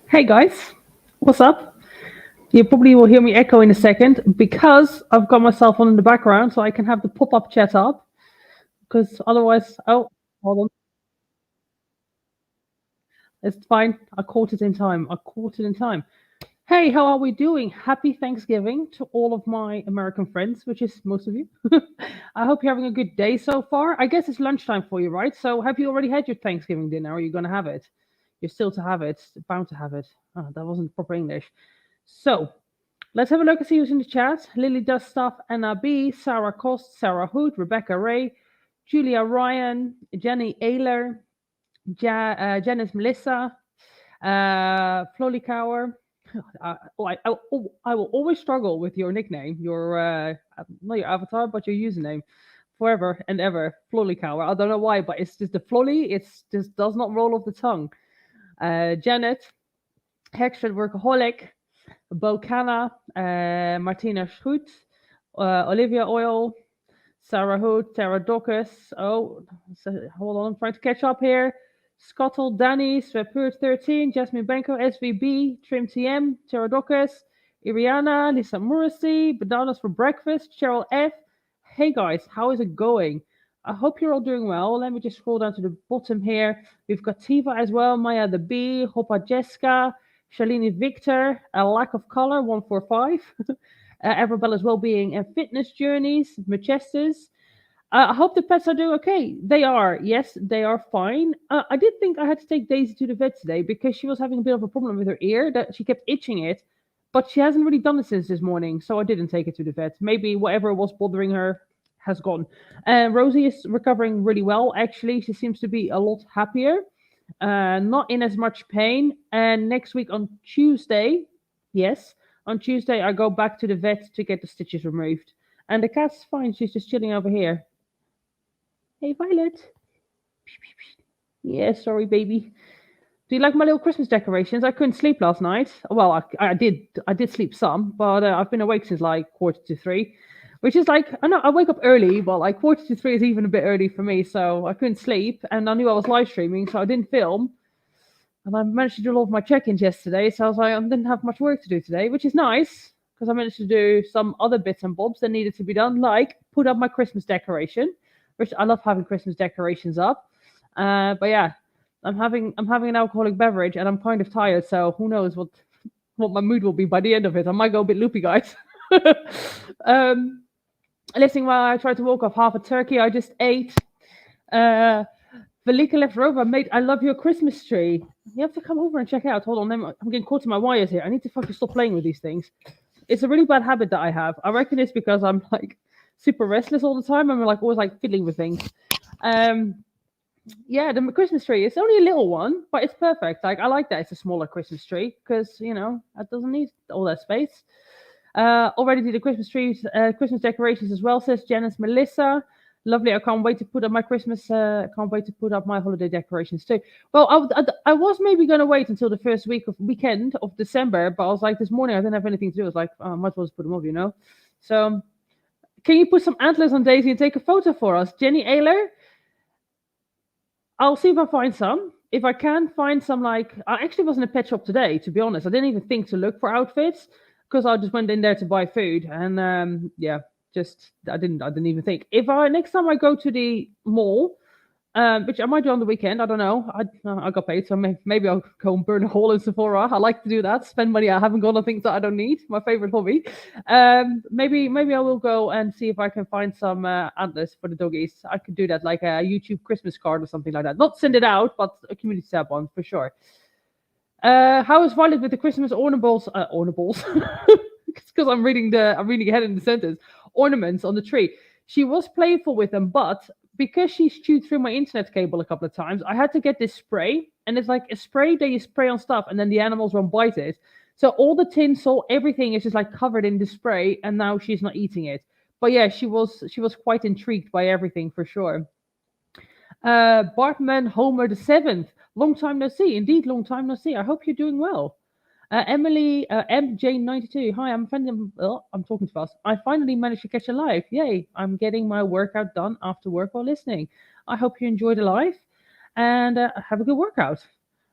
Hey guys, what's up? You probably will hear me echo in a second because I've got myself on in the background so I can have the pop up chat up. Because otherwise, oh, hold on, it's fine. I caught it in time. I caught it in time. Hey, how are we doing? Happy Thanksgiving to all of my American friends, which is most of you. I hope you're having a good day so far. I guess it's lunchtime for you, right? So, have you already had your Thanksgiving dinner? Or are you going to have it? You're still to have it, bound to have it. Oh, that wasn't proper English. So, let's have a look and see who's in the chat. Lily Does Stuff, Anna B, Sarah Cost, Sarah Hood, Rebecca Ray, Julia Ryan, Jenny Ayler, Janice Melissa, Flolikauer. I will always struggle with your nickname, your not your avatar, but your username, forever and ever. Flolikauer. I don't know why, but it's just the Flolly. It's just does not roll off the tongue. Janet, Hexford Workaholic, Bocana, Martina Schut, Olivia Oil, Sarah Hood, Tara Docus. Oh, hold on, I'm trying to catch up here. Scottle, Danny, Swepur13, Jasmine Benko, SVB, Trim TM, Tara Docus, Iriana, Lisa Morrissey, Bananas for Breakfast, Cheryl F. Hey guys, how is it going? I hope you're all doing well. Let me just scroll down to the bottom here. We've got Tiva as well, Maya the Bee, Hopa Jessica, Shalini Victor, A Lack of Color 145, Arabella's Wellbeing and Fitness Journeys, Manchester's. I hope the pets are doing okay. They are, yes, they are fine. I did think I had to take Daisy to the vet today because she was having a bit of a problem with her ear that she kept itching it, but she hasn't really done it since this morning, so I didn't take her to the vet. Maybe whatever was bothering her has gone. Rosie is recovering really well, actually. She seems to be a lot happier, not in as much pain. And next week on Tuesday, yes, on Tuesday, I go back to the vet to get the stitches removed. And the cat's fine. She's just chilling over here. Hey, Violet. Yeah, sorry, baby. Do you like my little Christmas decorations? I couldn't sleep last night. Well, I did sleep some, but I've been awake since like 2:45, which is like I know I wake up early, but like 2:45 is even a bit early for me. So I couldn't sleep, and I knew I was live streaming, so I didn't film. And I managed to do all of my check-ins yesterday, so I was like, I didn't have much work to do today, which is nice because I managed to do some other bits and bobs that needed to be done, like put up my Christmas decoration, which I love having Christmas decorations up. But yeah, I'm having an alcoholic beverage and I'm kind of tired, so who knows what my mood will be by the end of it. I might go a bit loopy, guys. um, Listening while I tried to walk off half a turkey I just ate. Uh, Velika Lefrova, mate, I love your Christmas tree. You have to come over and check it out. Hold on, I'm getting caught in my wires here. I need to fucking stop playing with these things. It's a really bad habit that I have. I reckon it's because I'm like super restless all the time. I'm like always like fiddling with things. Um, yeah, the Christmas tree. It's only a little one, but it's perfect. Like I like that it's a smaller Christmas tree because it doesn't need all that space. Already did the Christmas trees, Christmas decorations as well. Says Janice Melissa. Lovely. I can't wait to put up my Christmas. Can't wait to put up my holiday decorations too. Well, I was maybe going to wait until the first weekend of December, but I was like this morning I didn't have anything to do. I was like, oh, I might as well just put them up. So can you put some antlers on Daisy and take a photo for us, Jenny Ayler? I'll see if I find some. If I can find some, like I actually was in a pet shop today. To be honest, I didn't even think to look for outfits because I just went in there to buy food, and yeah, just I didn't even think. If I next time I go to the mall, which I might do on the weekend. I don't know. I got paid, so maybe I'll go and burn a hole in Sephora. I like to do that. Spend money I haven't got on things that I don't need. My favorite hobby. Maybe I will go and see if I can find some antlers for the doggies. I could do that, like a YouTube Christmas card or something like that. Not send it out, but a community tab one for sure. How is Violet with the Christmas ornables? Ornables. Because I'm reading ahead in the sentence. Ornaments on the tree. She was playful with them, but because she's chewed through my internet cable a couple of times, I had to get this spray, and it's like a spray that you spray on stuff, and then the animals won't bite it. So all the tinsel, everything is just like covered in the spray, and now she's not eating it. But yeah, she was quite intrigued by everything for sure. Bartman Homer the Seventh, long time no see. Indeed, long time no see. I hope you're doing well. Emily MJ92. Hi, I'm talking too fast. I finally managed to catch a live. Yay! I'm getting my workout done after work while listening. I hope you enjoy the live and have a good workout.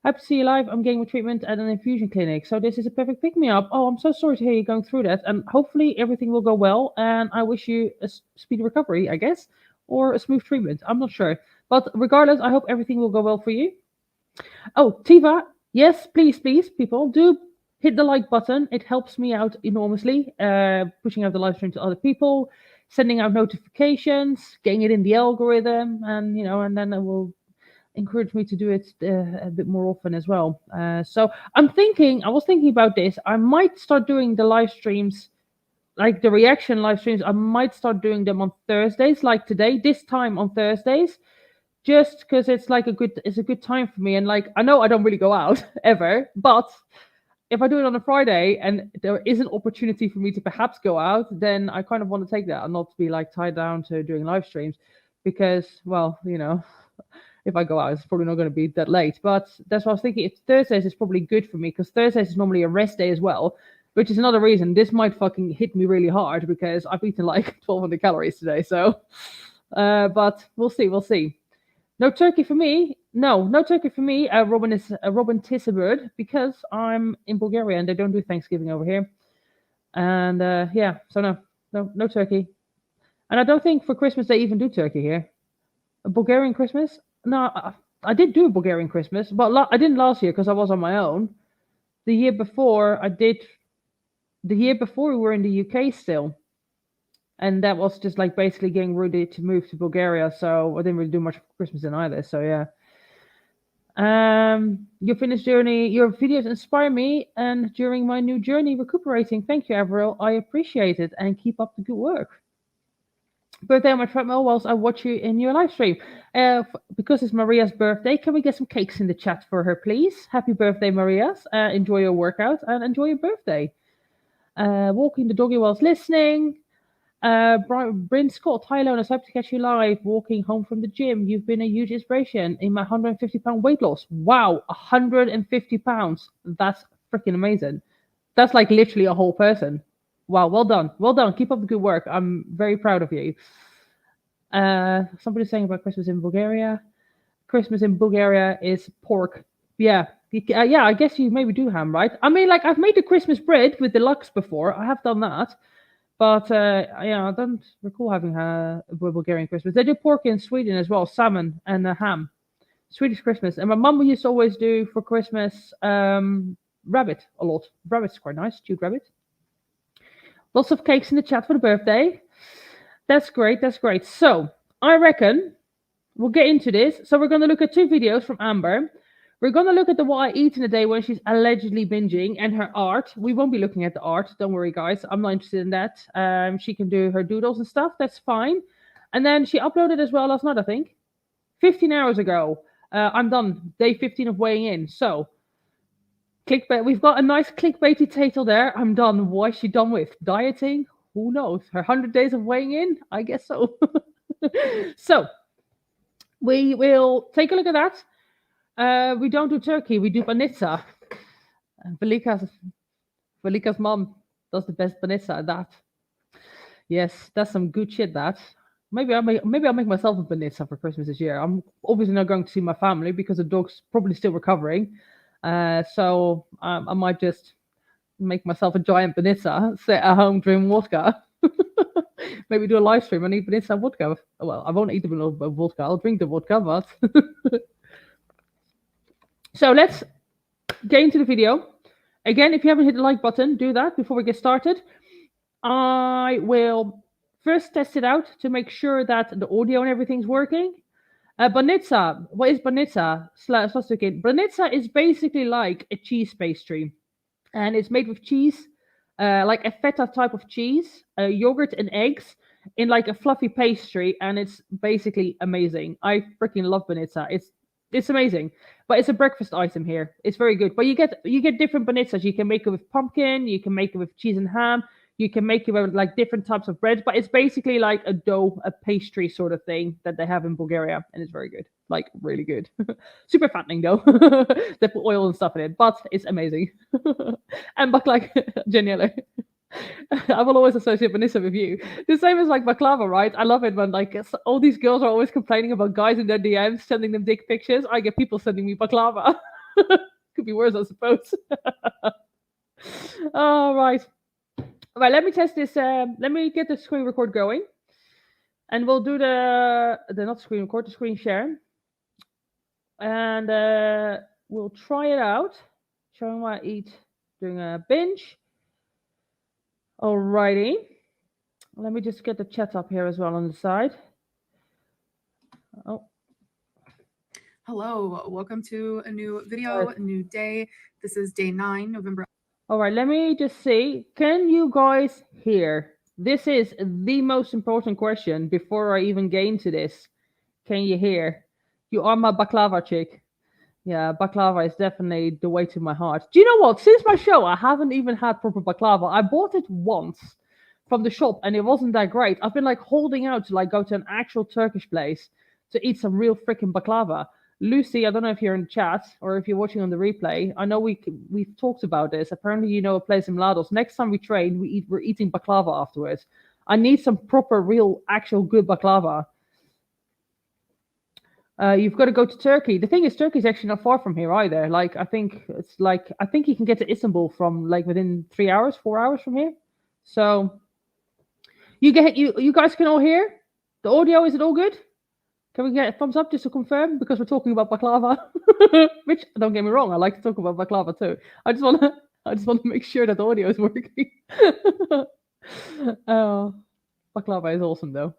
Happy to see you live. I'm getting my treatment at an infusion clinic, so this is a perfect pick-me-up. Oh, I'm so sorry to hear you going through that, and hopefully everything will go well, and I wish you a speedy recovery, I guess, or a smooth treatment. I'm not sure. But regardless, I hope everything will go well for you. Oh, Tiva, yes, please, please, people, do hit the like button. It helps me out enormously, pushing out the live stream to other people, sending out notifications, getting it in the algorithm, and and then it will encourage me to do it a bit more often as well. So I was thinking about this. I might start doing the live streams, like the reaction live streams. I might start doing them on Thursdays, like today, this time on Thursdays, just because it's a good time for me. And like, I know I don't really go out ever, but if I do it on a Friday and there is an opportunity for me to perhaps go out, then I kind of want to take that and not be like tied down to doing live streams, because, well, if I go out, it's probably not going to be that late. But that's what I was thinking. If Thursdays is probably good for me, because Thursdays is normally a rest day as well, which is another reason this might fucking hit me really hard, because I've eaten like 1,200 calories today. So, but we'll see. We'll see. No turkey for me. No turkey for me. Robin Tissabird, because I'm in Bulgaria and they don't do Thanksgiving over here. And yeah, so no turkey. And I don't think for Christmas they even do turkey here. A Bulgarian Christmas? No, I did do a Bulgarian Christmas, but I didn't last year because I was on my own. The year before I did. The year before we were in the UK still. And that was just like basically getting ready to move to Bulgaria. So I didn't really do much for Christmas then either. So yeah. Your finished journey, your videos inspire me, and during my new journey recuperating. Thank you, Avril. I appreciate it, and keep up the good work. Birthday on my treadmill whilst I watch you in your live stream. Because it's Maria's birthday, can we get some cakes in the chat for her, please? Happy birthday, Maria. Enjoy your workout and enjoy your birthday. Walking the doggy whilst listening. Bryn Scott, hi Lona, so happy to catch you live. Walking home from the gym. You've been a huge inspiration in my 150-pound weight loss. Wow, 150 pounds. That's freaking amazing. That's like literally a whole person. Wow, well done. Well done. Keep up the good work. I'm very proud of you. Somebody's saying about Christmas in Bulgaria. Christmas in Bulgaria is pork. Yeah. Yeah, I guess you maybe do ham, right? I mean, like, I've made the Christmas bread with the Lux before. I have done that. But yeah, I don't recall having a Bulgarian Christmas. They do pork in Sweden as well, salmon and ham. Swedish Christmas. And my mum used to always do for Christmas rabbit a lot. Rabbit's quite nice, stewed rabbit. Lots of cakes in the chat for the birthday. That's great, that's great. So I reckon we'll get into this. So we're going to look at 2 videos from Amber. We're going to look at the what I eat in a day when she's allegedly binging and her art. We won't be looking at the art. Don't worry, guys. I'm not interested in that. She can do her doodles and stuff. That's fine. And then she uploaded as well last night, I think. 15 hours ago. I'm done. Day 15 of weighing in. So, clickbait. We've got a nice clickbaity title there. I'm done. What is she done with? Dieting? Who knows? Her 100 days of weighing in? I guess so. So, we will take a look at that. We don't do turkey, we do banitsa. Velika's mom does the best banitsa at that. Yes, that's some good shit, that. Maybe I'll make myself a banitsa for Christmas this year. I'm obviously not going to see my family because the dog's probably still recovering. So I might just make myself a giant banitsa, sit at home, drink vodka. Maybe do a live stream and eat banitsa vodka. Well, I won't eat the vodka, I'll drink the vodka, but... So let's get into the video. Again, if you haven't hit the like button, do that before we get started. I will first test it out to make sure that the audio and everything's working. Banitsa. What is banitsa? Banitsa is basically like a cheese pastry. And it's made with cheese, like a feta type of cheese, yogurt and eggs in like a fluffy pastry. And it's basically amazing. I freaking love banitsa. It's amazing, but it's a breakfast item here. It's very good. But you get different banitsas. You can make it with pumpkin. You can make it with cheese and ham. You can make it with like different types of bread. But it's basically like a dough, a pastry sort of thing that they have in Bulgaria, and it's very good. Like really good. Super fattening though. They put oil and stuff in it, but it's amazing. And but like genial. I will always associate banitsa with you. The same as like baklava, right? I love it when like all these girls are always complaining about guys in their DMs sending them dick pictures. I get people sending me baklava. Could be worse, I suppose. All right. All right, let me test this. Let me get the screen record going. And we'll do the not screen record, the screen share. And we'll try it out. Showing what I eat during a binge. Alrighty. Let me just get the chat up here as well on the side. Oh. Hello, welcome to a new video, a new day. This is day 9, November. All right, let me just see. Can you guys hear? This is the most important question before I even get into this. Can you hear? You are my baklava chick. Yeah, baklava is definitely the way to my heart. Do you know what? Since my show, I haven't even had proper baklava. I bought it once from the shop and it wasn't that great. I've been like holding out to like go to an actual Turkish place to eat some real freaking baklava. Lucy, I don't know if you're in the chat or if you're watching on the replay. I know we've talked about this. Apparently, you know a place in Lados. Next time we train, we're eating baklava afterwards. I need some proper, real, actual good baklava. You've got to go to Turkey. The thing is, Turkey is actually not far from here either. Like, I think you can get to Istanbul from like within 3 hours, 4 hours from here. So you guys can all hear the audio. Is it all good? Can we get a thumbs up just to confirm? Because we're talking about baklava, which don't get me wrong, I like to talk about baklava too. I just want to make sure that the audio is working. Baklava is awesome though.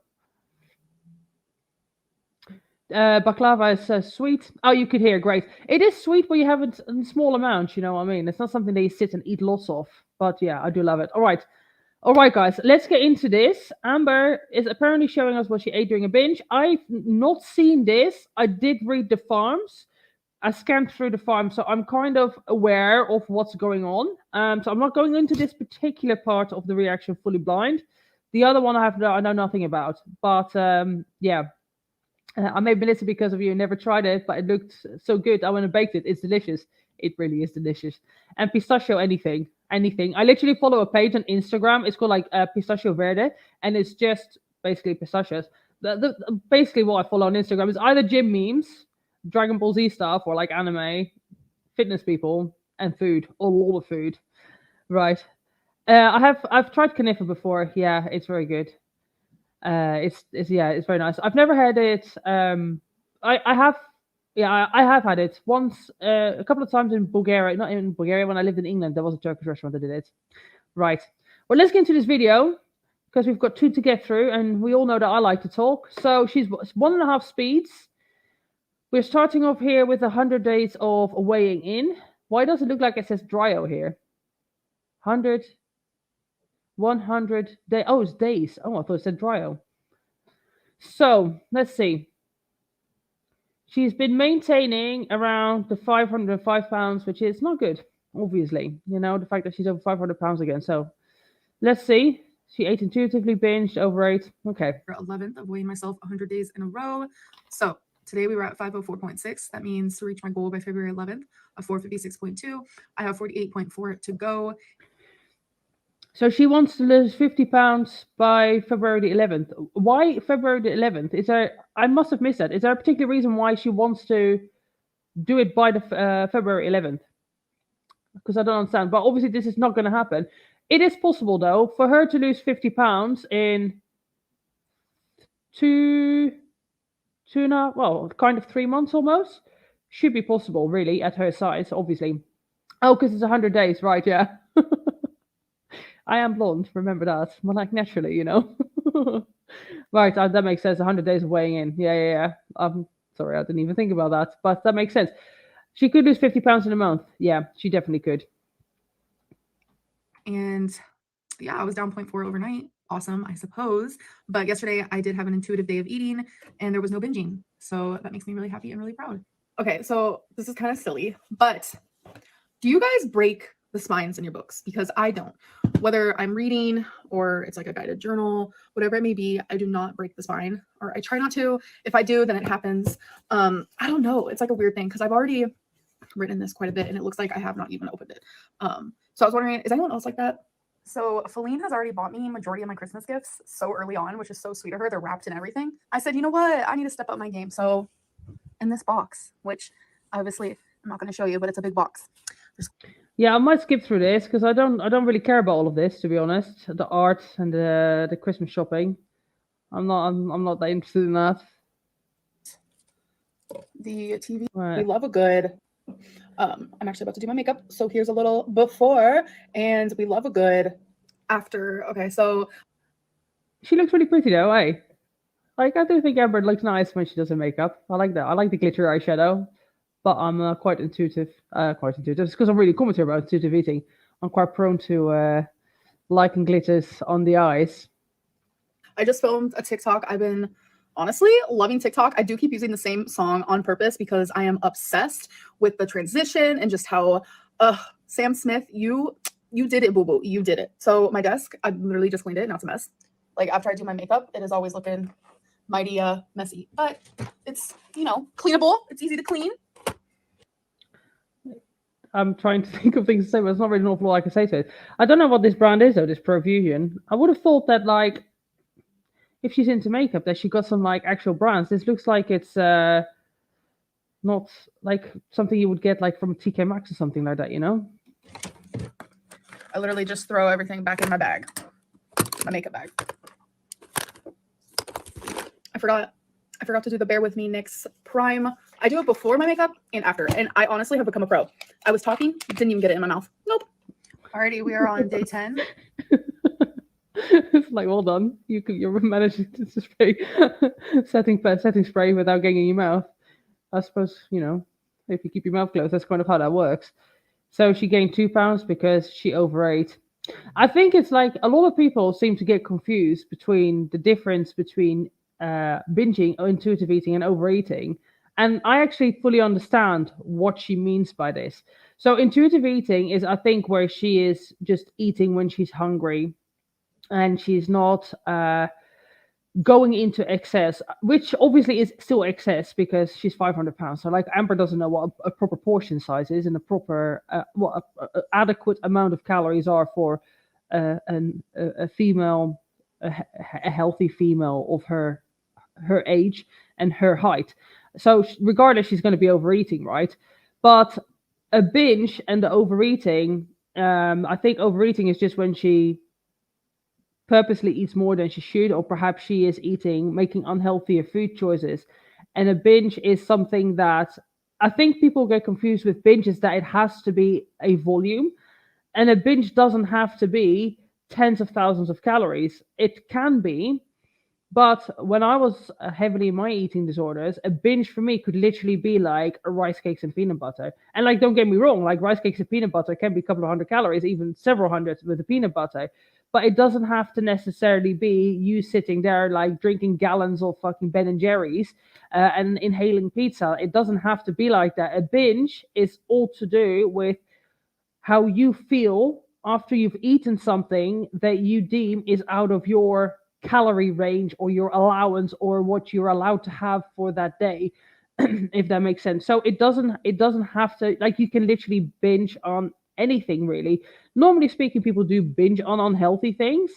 Baklava is sweet. Oh, you could hear, great. It is sweet, but you have it in small amounts. You know what I mean? It's not something that you sit and eat lots of. But yeah, I do love it. All right, guys, let's get into this. Amber is apparently showing us what she ate during a binge. I've not seen this. I did read the farms. I scanned through the farm, so I'm kind of aware of what's going on. So I'm not going into this particular part of the reaction fully blind. The other one I know nothing about. But yeah. I made Melissa because of you. Never tried it, but it looked so good. I went and baked it. It's delicious. It really is delicious. And pistachio, anything. I literally follow a page on Instagram. It's called like Pistachio Verde, and it's just basically pistachios. Basically what I follow on Instagram is either gym memes, Dragon Ball Z stuff, or like anime, fitness people, and food. A lot of food. Right. I've tried knifa before. Yeah, it's very good. It's very nice. I've never had it. I have had it once, a couple of times in Bulgaria. Not in Bulgaria, when I lived in England, there was a Turkish restaurant that did it. Right. Well, let's get into this video because we've got 2 to get through, and we all know that I like to talk. So she's 1.5 speeds. We're starting off here with 100 days of weighing in. Why does it look like it says dryo here? 100 days. Oh, it's days. Oh, I thought it said dryo. So let's see. She's been maintaining around the 505 pounds, which is not good, obviously. You know, the fact that she's over 500 pounds again. So let's see. She ate intuitively, binged, overate. Okay. 11th of weighing myself 100 days in a row. So today we were at 504.6. That means to reach my goal by February 11th of 456.2. I have 48.4 to go. So she wants to lose 50 pounds by February the 11th. Why February the 11th? I must have missed that. Is there a particular reason why she wants to do it by the February 11th? Because I don't understand. But obviously this is not going to happen. It is possible, though, for her to lose 50 pounds in 3 months almost. Should be possible, really, at her size, obviously. Oh, because it's 100 days, right, yeah. I am blonde, remember that. Well, like naturally, you know. Right, that makes sense. 100 days of weighing in. Yeah. Sorry, I didn't even think about that, but that makes sense. She could lose 50 pounds in a month. Yeah, she definitely could. And yeah, I was down 0.4 overnight. Awesome, I suppose. But yesterday I did have an intuitive day of eating and there was no binging. So that makes me really happy and really proud. Okay, so this is kind of silly, but do you guys break the spines in your books? Because I don't. Whether I'm reading or it's like a guided journal, whatever it may be, I do not break the spine, or I try not to. If I do, then it happens. I don't know. It's like a weird thing because I've already written this quite a bit and it looks like I have not even opened it. So I was wondering, is anyone else like that? So Feline has already bought me majority of my Christmas gifts so early on, which is so sweet of her. They're wrapped in everything. I said, you know what? I need to step up my game. So in this box, which obviously I'm not going to show you, but it's a big box. Yeah, I might skip through this because I don't really care about all of this, to be honest. The art and the Christmas shopping. I'm not that interested in that. The TV. Right. We love a good. I'm actually about to do my makeup, so here's a little before, and we love a good after. Okay, so she looks really pretty though, eh? Like, I do think Amber looks nice when she does her makeup. I like that. I like the glitter eyeshadow, but I'm quite intuitive. It's because I'm really commenting about intuitive eating. I'm quite prone to liking glitters on the eyes. I just filmed a TikTok. I've been honestly loving TikTok. I do keep using the same song on purpose because I am obsessed with the transition and just how Sam Smith, you did it, boo-boo. You did it. So my desk, I literally just cleaned it. Now it's a mess. Like after I do my makeup, it is always looking mighty messy, but it's, you know, cleanable. It's easy to clean. I'm trying to think of things to say, but there's not really an awful lot I can say to it. I don't know what this brand is though, this Profusion. I would have thought that like if she's into makeup that she got some like actual brands. This looks like it's not like something you would get like from TK Maxx or something like that, you know? I literally just throw everything back in my bag. My makeup bag. I forgot to do the Bear With Me NYX Prime. I do it before my makeup and after, and I honestly have become a pro. I was talking, didn't even get it in my mouth. Nope. Alrighty, we are on day 10. It's like, well done. You're managing to spray setting spray without getting in your mouth. I suppose, you know, if you keep your mouth closed, that's kind of how that works. So she gained 2 pounds because she overate. I think it's like a lot of people seem to get confused between the difference between binging or intuitive eating and overeating. And I actually fully understand what she means by this. So intuitive eating is, I think, where she is just eating when she's hungry and she's not going into excess, which obviously is still excess because she's 500 pounds. So like Amber doesn't know what a proper portion size is and a proper what a adequate amount of calories are for a female, a healthy female of her age and her height. So regardless, she's going to be overeating, right? But a binge and the overeating, I think overeating is just when she purposely eats more than she should, or perhaps she is making unhealthier food choices. And a binge is something that I think people get confused with. Binge is that it has to be a volume, and a binge doesn't have to be tens of thousands of calories. It can be, but when I was heavily in my eating disorders, a binge for me could literally be like a rice cakes and peanut butter. And like, don't get me wrong, like rice cakes and peanut butter can be a couple of hundred calories, even several hundred with the peanut butter. But it doesn't have to necessarily be you sitting there like drinking gallons of fucking Ben and Jerry's and inhaling pizza. It doesn't have to be like that. A binge is all to do with how you feel after you've eaten something that you deem is out of your calorie range or your allowance or what you're allowed to have for that day. If that makes sense. So it doesn't have to, like, you can literally binge on anything really. Normally speaking, people do binge on unhealthy things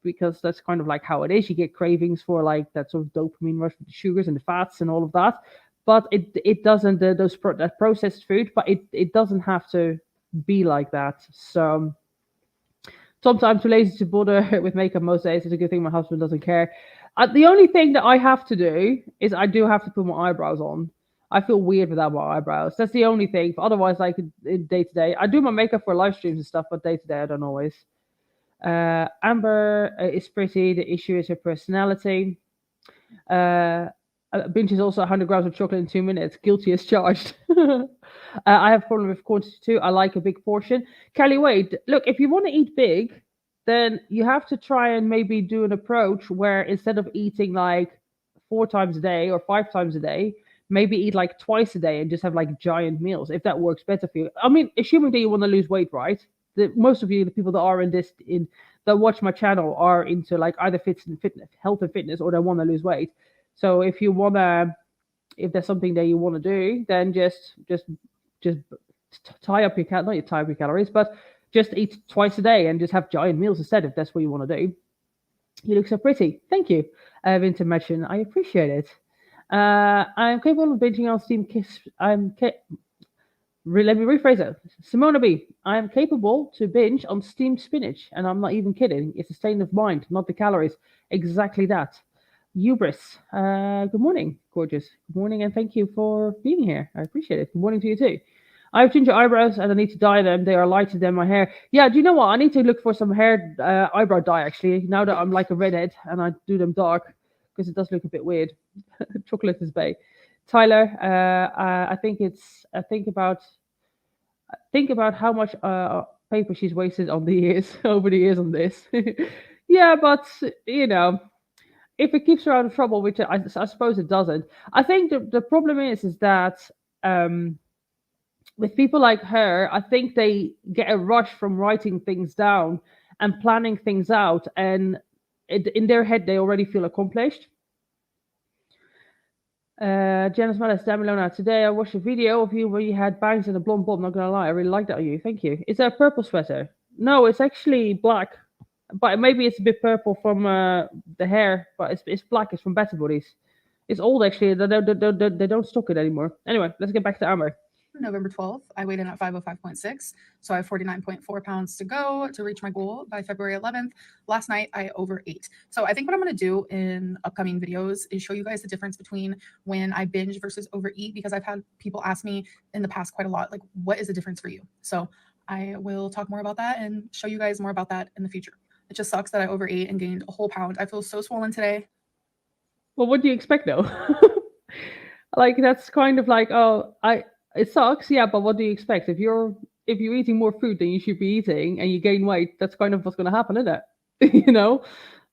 because that's kind of like how it is. You get cravings for like that sort of dopamine rush with the sugars and the fats and all of that, but it doesn't that processed food, but it doesn't have to be like that. So sometimes too lazy to bother with makeup most days. It's a good thing my husband doesn't care. The only thing that I have to do is I do have to put my eyebrows on. I feel weird without my eyebrows. That's the only thing. But otherwise, like day to day, I do my makeup for live streams and stuff, but day to day, I don't always. Amber is pretty. The issue is her personality. Binge is also 100 grams of chocolate in 2 minutes. Guilty as charged. I have a problem with quantity too. I like a big portion. Kelly Wade, look, if you want to eat big, then you have to try and maybe do an approach where instead of eating like 4 times a day or 5 times a day, maybe eat like twice a day and just have like giant meals, if that works better for you. I mean, assuming that you want to lose weight, right? Most of you, the people that are that watch my channel, are into like either health and fitness, or they want to lose weight. So if there's something that you want to do, then just tie up your calories, but just eat twice a day and just have giant meals instead, if that's what you want to do. You look so pretty. Thank you, Vinton Matchin. I appreciate it. I'm capable of binging on steam kiss. Let me rephrase it. Simona B. I am capable to binge on steamed spinach, and I'm not even kidding. It's a state of mind, not the calories. Exactly that. Hubris. Good morning, gorgeous. Good morning, and thank you for being here. I appreciate it. Good morning to you too. I have ginger eyebrows, and I need to dye them. They are lighter than my hair. Yeah, do you know what? I need to look for some hair eyebrow dye actually. Now that I'm like a redhead and I do them dark, because it does look a bit weird. Chocolate is bay. Tyler, I think it's. Think about how much paper she's wasted on the years over the years on this. Yeah, but you know, if it keeps her out of trouble, which I suppose it doesn't, I think the problem is that um, with people like her, I think they get a rush from writing things down and planning things out, and in their head they already feel accomplished. Janice Mellis, Damilona. Today I watched a video of you where you had bangs and a blonde bob. Not gonna lie, I really like that on you. Thank you. Is that a purple sweater? No, it's actually black, but maybe it's a bit purple from the hair. But it's black. It's from Better Bodies. It's old actually. They don't stock it anymore. Anyway, let's get back to Amber. November 12th, I weighed in at 505.6. So I have 49.4 pounds to go to reach my goal by February 11th. Last night, I overate. So I think what I'm going to do in upcoming videos is show you guys the difference between when I binge versus overeat, because I've had people ask me in the past quite a lot, like, what is the difference for you? So I will talk more about that and show you guys more about that in the future. It just sucks that I overate and gained a whole pound. I feel so swollen today. Well, what do you expect though? Like that's kind of like, oh, it sucks, yeah, but what do you expect? If you're eating more food than you should be eating and you gain weight, that's kind of what's gonna happen, isn't it? You know?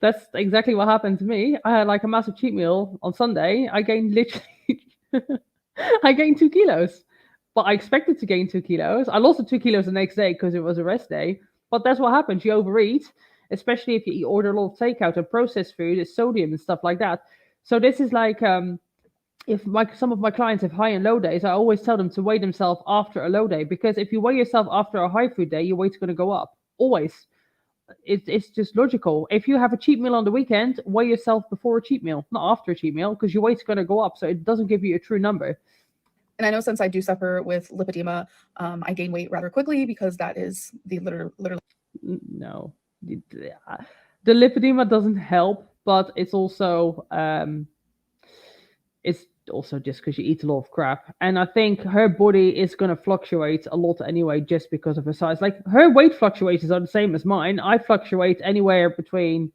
That's exactly what happened to me. I had like a massive cheat meal on Sunday. I gained literally I gained 2 kilos. But I expected to gain 2 kilos. I lost the 2 kilos the next day because it was a rest day. But that's what happens. You overeat, especially if you order a lot of takeout and processed food, it's sodium and stuff like that. So this is like if some of my clients have high and low days, I always tell them to weigh themselves after a low day, because if you weigh yourself after a high food day, your weight's going to go up always. It's just logical. If you have a cheat meal on the weekend, weigh yourself before a cheat meal, not after a cheat meal, because your weight's going to go up. So it doesn't give you a true number. And I know since I do suffer with lipedema, I gain weight rather quickly because that is the literally. No, the lipedema doesn't help, but it's also just because you eat a lot of crap. And I think her body is going to fluctuate a lot anyway, just because of her size. Like her weight fluctuations are the same as mine. I fluctuate anywhere between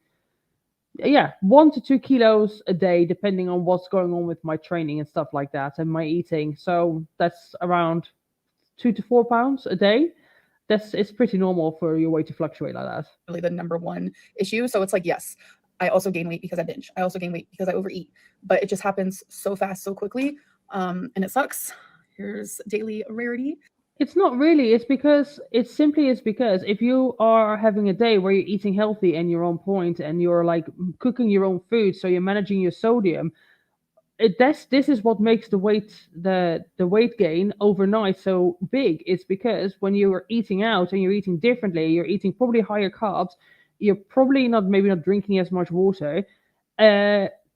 1 to 2 kilos a day, depending on what's going on with my training and stuff like that and my eating. So that's around 2 to 4 pounds a day. It's pretty normal for your weight to fluctuate like that. Really the number one issue. So it's like, yes, I also gain weight because I binge. I also gain weight because I overeat, but it just happens so fast, so quickly. And it sucks. Here's daily rarity. It's not really. It's because if you are having a day where you're eating healthy and you're on point and you're like cooking your own food, so you're managing your sodium, this is what makes the weight gain overnight so big. It's because when you are eating out and you're eating differently, you're eating probably higher carbs, you're probably maybe not drinking as much water,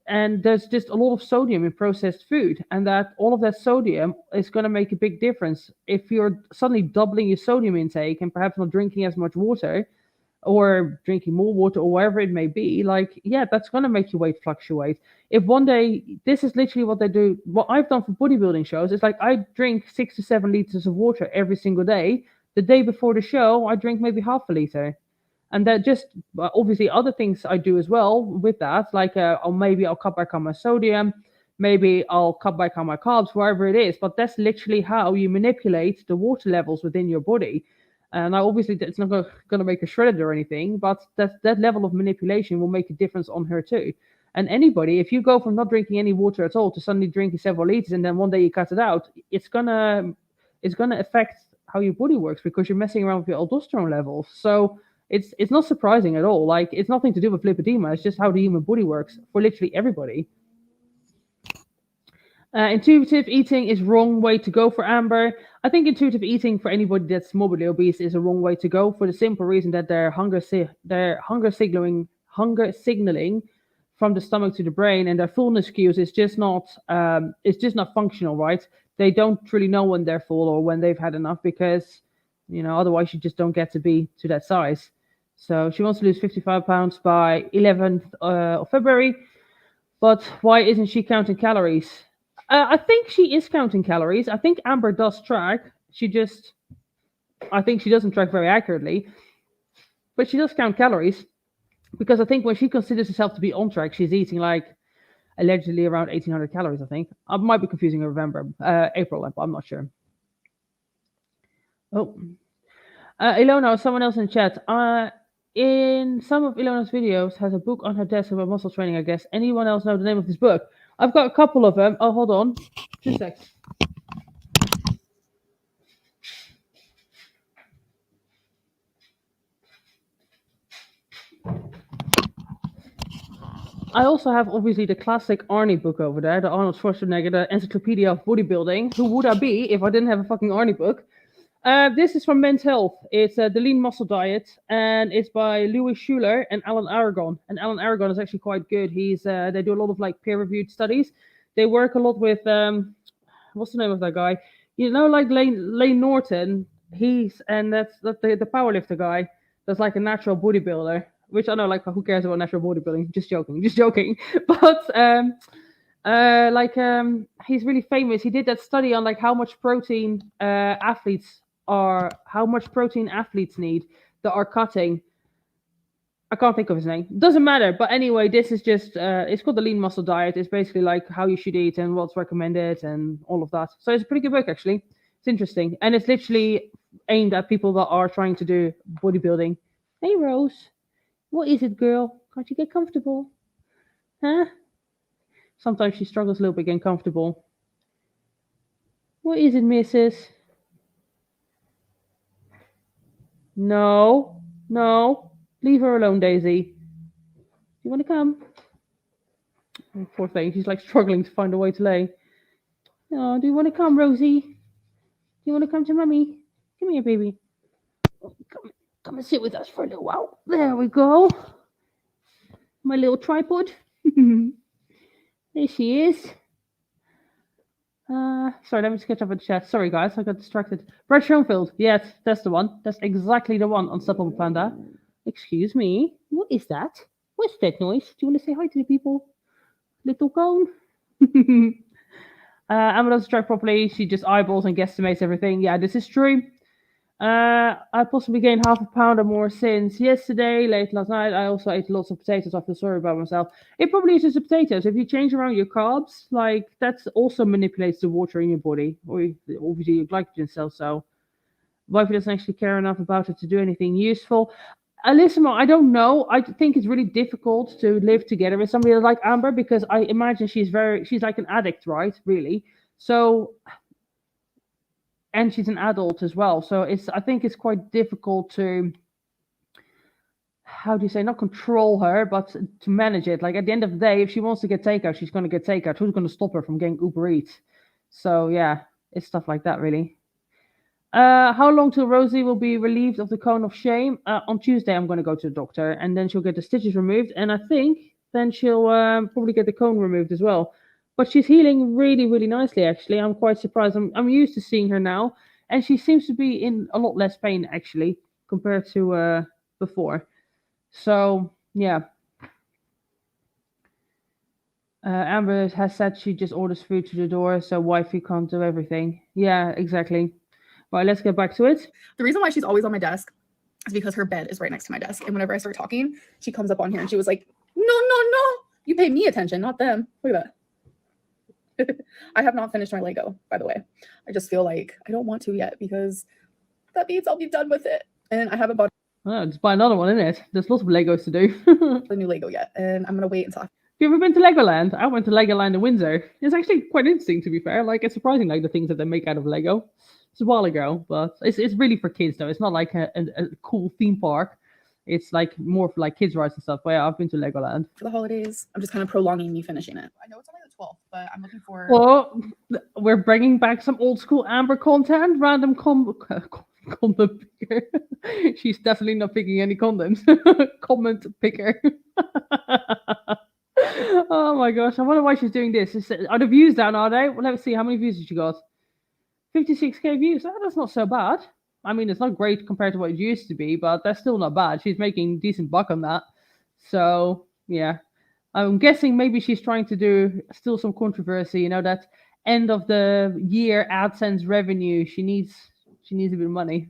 and there's just a lot of sodium in processed food, and that all of that sodium is going to make a big difference. If you're suddenly doubling your sodium intake and perhaps not drinking as much water, or drinking more water, or whatever it may be, like, yeah, that's going to make your weight fluctuate. If one day, this is literally what they do, what I've done for bodybuilding shows, it's like I drink 6 to 7 liters of water every single day. The day before the show, I drink maybe half a liter. And that just, obviously other things I do as well with that, like maybe I'll cut back on my sodium, maybe I'll cut back on my carbs, wherever it is. But that's literally how you manipulate the water levels within your body. And obviously it's not going to make her shredded or anything, but that level of manipulation will make a difference on her too. And anybody, if you go from not drinking any water at all to suddenly drinking several liters, and then one day you cut it out, it's gonna affect how your body works, because you're messing around with your aldosterone levels. So it's not surprising at all. Like, it's nothing to do with lipedema. It's just how the human body works for literally everybody. Intuitive eating is wrong way to go for Amber. I think intuitive eating for anybody that's morbidly obese is a wrong way to go, for the simple reason that their hunger signaling from the stomach to the brain, and their fullness cues is just not functional, right? They don't really know when they're full or when they've had enough, because otherwise you just don't get to be to that size. So she wants to lose 55 pounds by 11th of February. But why isn't she counting calories? I think she is counting calories. I think Amber does track. I think she doesn't track very accurately, but she does count calories, because I think when she considers herself to be on track, she's eating like allegedly around 1,800 calories, I think. I might be confusing April, I'm not sure. Oh, Ilona, someone else in chat. In some of Ilona's videos, has a book on her desk about muscle training, I guess. Anyone else know the name of this book? I've got a couple of them. Oh, hold on. 2 seconds. I also have, obviously, the classic Arnie book over there, the Arnold Schwarzenegger, the Encyclopedia of Bodybuilding. Who would I be if I didn't have a fucking Arnie book? This is from Men's Health. It's the Lean Muscle Diet, and it's by Louis Schuler and Alan Aragon. And Alan Aragon is actually quite good. They do a lot of like peer-reviewed studies. They work a lot with what's the name of that guy? Like Lane Norton. That's the powerlifter guy. That's like a natural bodybuilder. Which I know, like, who cares about natural bodybuilding? Just joking. But he's really famous. He did that study on like how much protein athletes need that are cutting. I can't think of his name. Doesn't matter. But anyway, this is just it's called the Lean Muscle Diet. It's basically like how you should eat and what's recommended and all of that. So it's a pretty good book, actually. It's interesting, and it's literally aimed at people that are trying to do bodybuilding. Hey, Rose. What is it, girl? Can't you get comfortable? Huh? Sometimes she struggles a little bit getting comfortable. What is it, missus? No. Leave her alone, Daisy. You want to come? Oh, poor thing. She's like struggling to find a way to lay. Oh, do you want to come, Rosie? Do you want to come to Mummy? Come here, baby. Come and sit with us for a little while. There we go. My little tripod. There she is. Sorry, let me just catch up with the chat. Sorry, guys, I got distracted. Brad Schoenfield. Yes, that's the one. That's exactly the one on Supplement Panda. Excuse me. What is that? What's that noise? Do you want to say hi to the people? Little cone. Amber doesn't track properly. She just eyeballs and guesstimates everything. Yeah, this is true. I possibly gained half a pound or more since yesterday, late last night. I also ate lots of potatoes. I feel sorry about myself. It probably is just the potatoes. If you change around your carbs, like that also manipulates the water in your body, or obviously your glycogen cells. So wifey doesn't actually care enough about it to do anything useful. Listen, I don't know. I think it's really difficult to live together with somebody like Amber, because I imagine she's like an addict, right? Really. So, and she's an adult as well. So I think it's quite difficult to, how do you say, not control her, but to manage it. Like at the end of the day, if she wants to get takeout, she's going to get takeout. Who's going to stop her from getting Uber Eats? So yeah, it's stuff like that, really. How long till Rosie will be relieved of the cone of shame? On Tuesday, I'm going to go to the doctor, and then she'll get the stitches removed, and I think then she'll probably get the cone removed as well. But she's healing really, really nicely, actually. I'm quite surprised. I'm used to seeing her now, and she seems to be in a lot less pain, actually, compared to before. So, yeah. Amber has said she just orders food to the door, so wifey can't do everything. Yeah, exactly. Right, let's get back to it. The reason why she's always on my desk is because her bed is right next to my desk. And whenever I start talking, she comes up on here and she was like, no. You pay me attention, not them. Look at that. I have not finished my Lego, by the way. I just feel like I don't want to yet, because that means I'll be done with it. And I haven't bought just buy another one, innit? There's lots of Legos to do. the new Lego yet. And I'm going to wait until Have you ever been to Legoland? I went to Legoland in Windsor. It's actually quite interesting, to be fair. Like, it's surprising, like, the things that they make out of Lego. It's a while ago, but it's really for kids, though. It's not like a cool theme park. It's like more for like kids' rides and stuff. But yeah, I've been to Legoland. for the holidays. I'm just kind of prolonging me finishing it. I know it's only the 12th, but I'm looking for... Well, we're bringing back some old school Amber content. Random condom picker. She's definitely not picking any condoms. Comment picker. Oh my gosh, I wonder why she's doing this. Are the views down, are they? Well, let's see, how many views did she got? 56k views. Oh, that's not so bad. I mean, it's not great compared to what it used to be, but that's still not bad. She's making decent buck on that. So, yeah. I'm guessing maybe she's trying to do still some controversy, you know, that end of the year AdSense revenue. She needs a bit of money.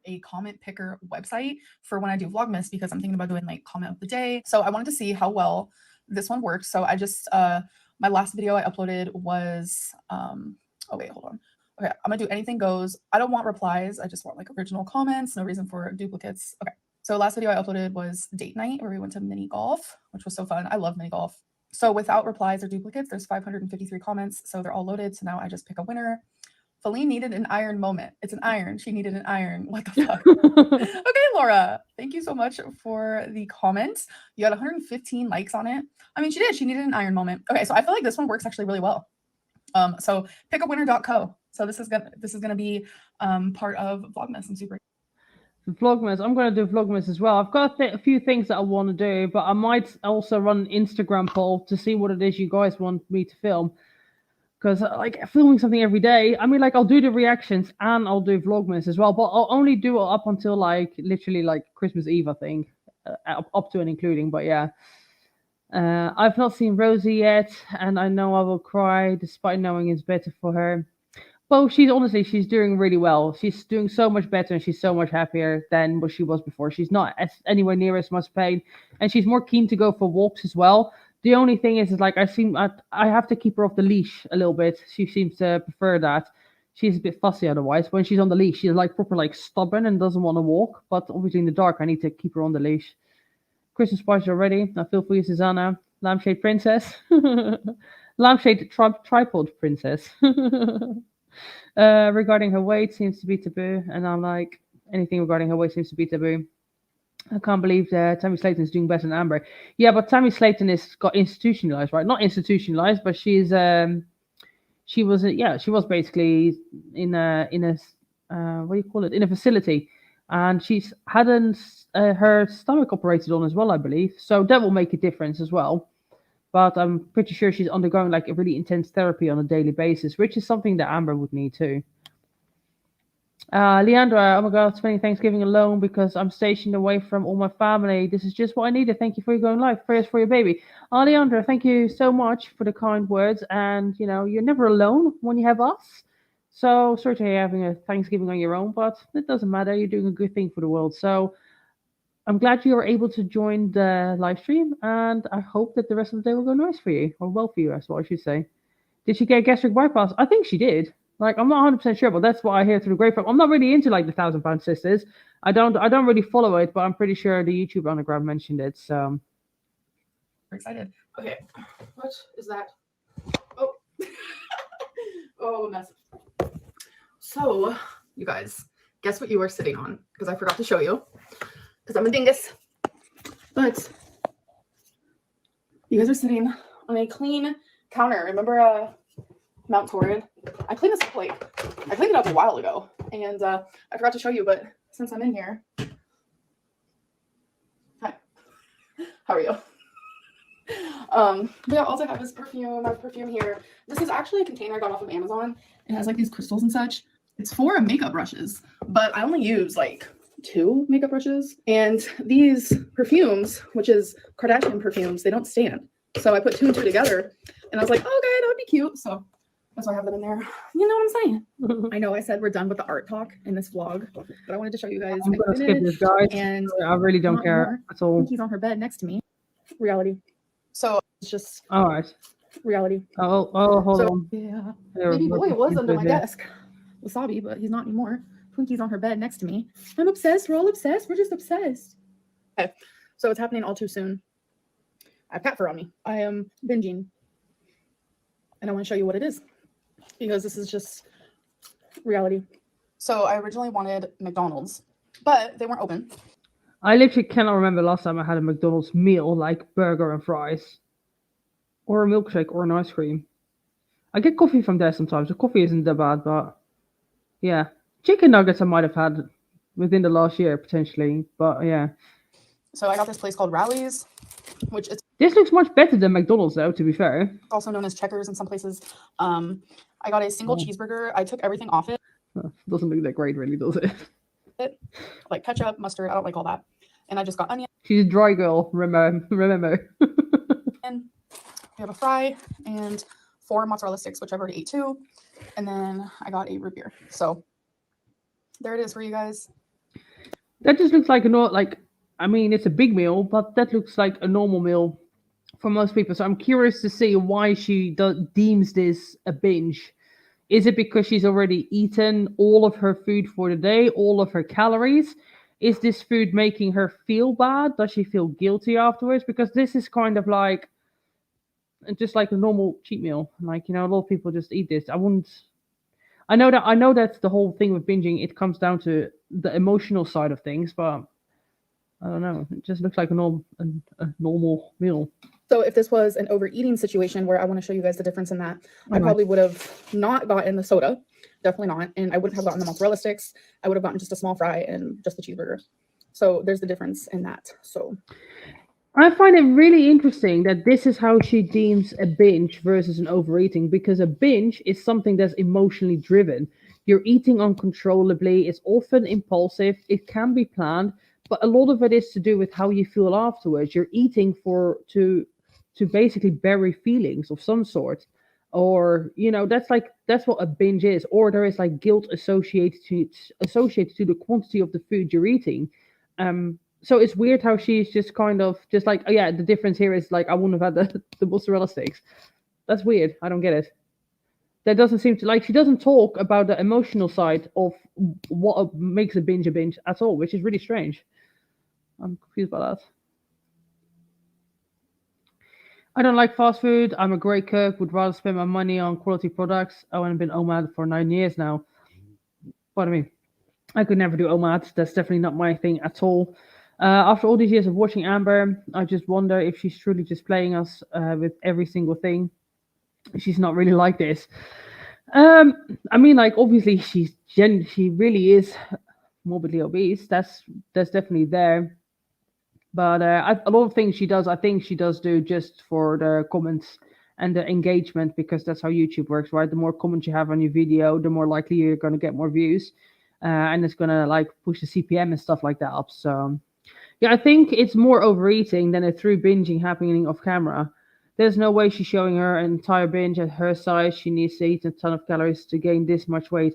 A comment picker website for when I do Vlogmas, because I'm thinking about doing like comment of the day. So I wanted to see how well this one works. So I just my last video I uploaded was oh wait, hold on. Okay, I'm gonna do anything goes. I don't want replies. I just want like original comments. No reason for duplicates. Okay. So last video I uploaded was date night, where we went to mini golf, which was so fun. I love mini golf. So without replies or duplicates, there's 553 comments. So they're all loaded. So now I just pick a winner. Feline needed an iron moment. It's an iron. She needed an iron. What the fuck? Okay, Laura. Thank you so much for the comments. You had 115 likes on it. I mean, she did. She needed an iron moment. Okay, so I feel like this one works actually really well. So pickawinner.co. So this is gonna be part of Vlogmas. I'm super. Vlogmas. I'm going to do Vlogmas as well. I've got a few things that I want to do, but I might also run an Instagram poll to see what it is you guys want me to film. Because like filming something every day, I mean, like I'll do the reactions and I'll do Vlogmas as well, but I'll only do it up until like literally like Christmas Eve, I think, up to and including. But yeah, I've not seen Rosie yet, and I know I will cry despite knowing it's better for her. Well, she's doing really well. She's doing so much better, and she's so much happier than what she was before. She's not anywhere near as much pain, and she's more keen to go for walks as well. The only thing is like I have to keep her off the leash a little bit. She seems to prefer that. She's a bit fussy otherwise. When she's on the leash, she's like proper like stubborn and doesn't want to walk. But obviously in the dark, I need to keep her on the leash. Christmas party already. I feel for you, Susanna. Lampshade princess. Lampshade tripod princess. Regarding her weight seems to be taboo, and I'm like, anything regarding her weight seems to be taboo. I can't believe that Tammy Slayton is doing better than Amber. Yeah, but Tammy Slayton is got institutionalized, right? Not institutionalized, but she was basically in a what do you call it? In a facility, and she's had her stomach operated on as well, I believe. So that will make a difference as well. But I'm pretty sure she's undergoing like a really intense therapy on a daily basis, which is something that Amber would need too. Leandra, oh my god, spending Thanksgiving alone because I'm stationed away from all my family. This is just what I needed. Thank you for your going live. Prayers for your baby. Leandra, thank you so much for the kind words. And you know, you're never alone when you have us. So sorry to hear having a Thanksgiving on your own, but it doesn't matter. You're doing a good thing for the world. So I'm glad you were able to join the live stream, and I hope that the rest of the day will go nice for you, or well for you, that's what I should say. Did she get a gastric bypass? I think she did. Like, I'm not 100% sure, but that's what I hear through the grapevine. I'm not really into like the 1,000-pound sisters. I don't really follow it, but I'm pretty sure the YouTube underground mentioned it. So We're excited. Okay, what is that? Oh, oh, mess. So, you guys, guess what you are sitting on? Because I forgot to show you. Because I'm a dingus. But you guys are sitting on a clean counter. Remember Mount Torrid? I cleaned this up I cleaned it up a while ago. And I forgot to show you, but since I'm in here. Hi. How are you? But yeah, I also have this perfume. I have perfume here. This is actually a container I got off of Amazon. It has like these crystals and such. It's for makeup brushes, but I only use like 2 makeup brushes. And these perfumes, which is Kardashian perfumes, they don't stand. So I put 2 and 2 together, and I was like, okay, that would be cute. So that's why I have them in there. You know what I'm saying? I know I said we're done with the art talk in this vlog, but I wanted to show you guys. I'm gonna skip this, guys. And I really don't care. That's all. He's on her bed next to me. Reality. So it's just all right. Reality. Oh, hold on. Yeah. Baby boy was under my desk. Wasabi, but he's not anymore. Twinkie's on her bed next to me. I'm obsessed. We're all obsessed. We're just obsessed. Okay. So it's happening all too soon. I have cat fur on me. I am binging. And I want to show you what it is. Because this is just reality. So I originally wanted McDonald's, but they weren't open. I literally cannot remember last time I had a McDonald's meal, like burger and fries. Or a milkshake or an ice cream. I get coffee from there sometimes. The coffee isn't that bad, but yeah. Chicken nuggets I might have had within the last year, potentially. But yeah. So I got this place called Rally's. which is This looks much better than McDonald's, though, to be fair. also known as Checkers in some places. I got a single cheeseburger. I took everything off it. Doesn't look that great, really, does it? Like ketchup, mustard. I don't like all that. And I just got onion. She's a dry girl, remember. And we have a fry and 4 mozzarella sticks, which I've already ate 2. And then I got a root beer. So there it is for you guys. That just looks like I mean, it's a big meal, but that looks like a normal meal for most people. So I'm curious to see why she deems this a binge. Is it because she's already eaten all of her food for the day, all of her calories? Is this food making her feel bad? Does she feel guilty afterwards? Because this is kind of like just like a normal cheat meal. Like, you know, a lot of people just eat this. I know that's the whole thing with binging. It comes down to the emotional side of things, but I don't know. It just looks like a normal meal. So if this was an overeating situation where I want to show you guys the difference in that, I probably would have not gotten the soda. Definitely not. And I wouldn't have gotten the mozzarella sticks. I would have gotten just a small fry and just the cheeseburger. So there's the difference in that. So I find it really interesting that this is how she deems a binge versus an overeating, because a binge is something that's emotionally driven. You're eating uncontrollably. It's often impulsive. It can be planned, but a lot of it is to do with how you feel afterwards. You're eating to basically bury feelings of some sort, or you know, that's what a binge is. Or there is like guilt associated to the quantity of the food you're eating. So it's weird how she's just kind of just like, oh yeah, the difference here is like, I wouldn't have had the mozzarella sticks. That's weird. I don't get it. That doesn't seem to, like, she doesn't talk about the emotional side of what makes a binge at all, which is really strange. I'm confused by that. I don't like fast food. I'm a great cook. Would rather spend my money on quality products. Oh, and I've been OMAD for 9 years now. Pardon me. I could never do OMAD. That's definitely not my thing at all. After all these years of watching Amber, I just wonder if she's truly just playing us with every single thing. She's not really like this. I mean, like, obviously she really is morbidly obese. That's definitely there. But a lot of things she does, I think she does do just for the comments and the engagement, because that's how YouTube works, right? The more comments you have on your video, the more likely you're going to get more views. And it's going to like push the CPM and stuff like that up. So yeah, I think it's more overeating than a true binging happening off camera. There's no way she's showing her entire binge at her size. She needs to eat a ton of calories to gain this much weight.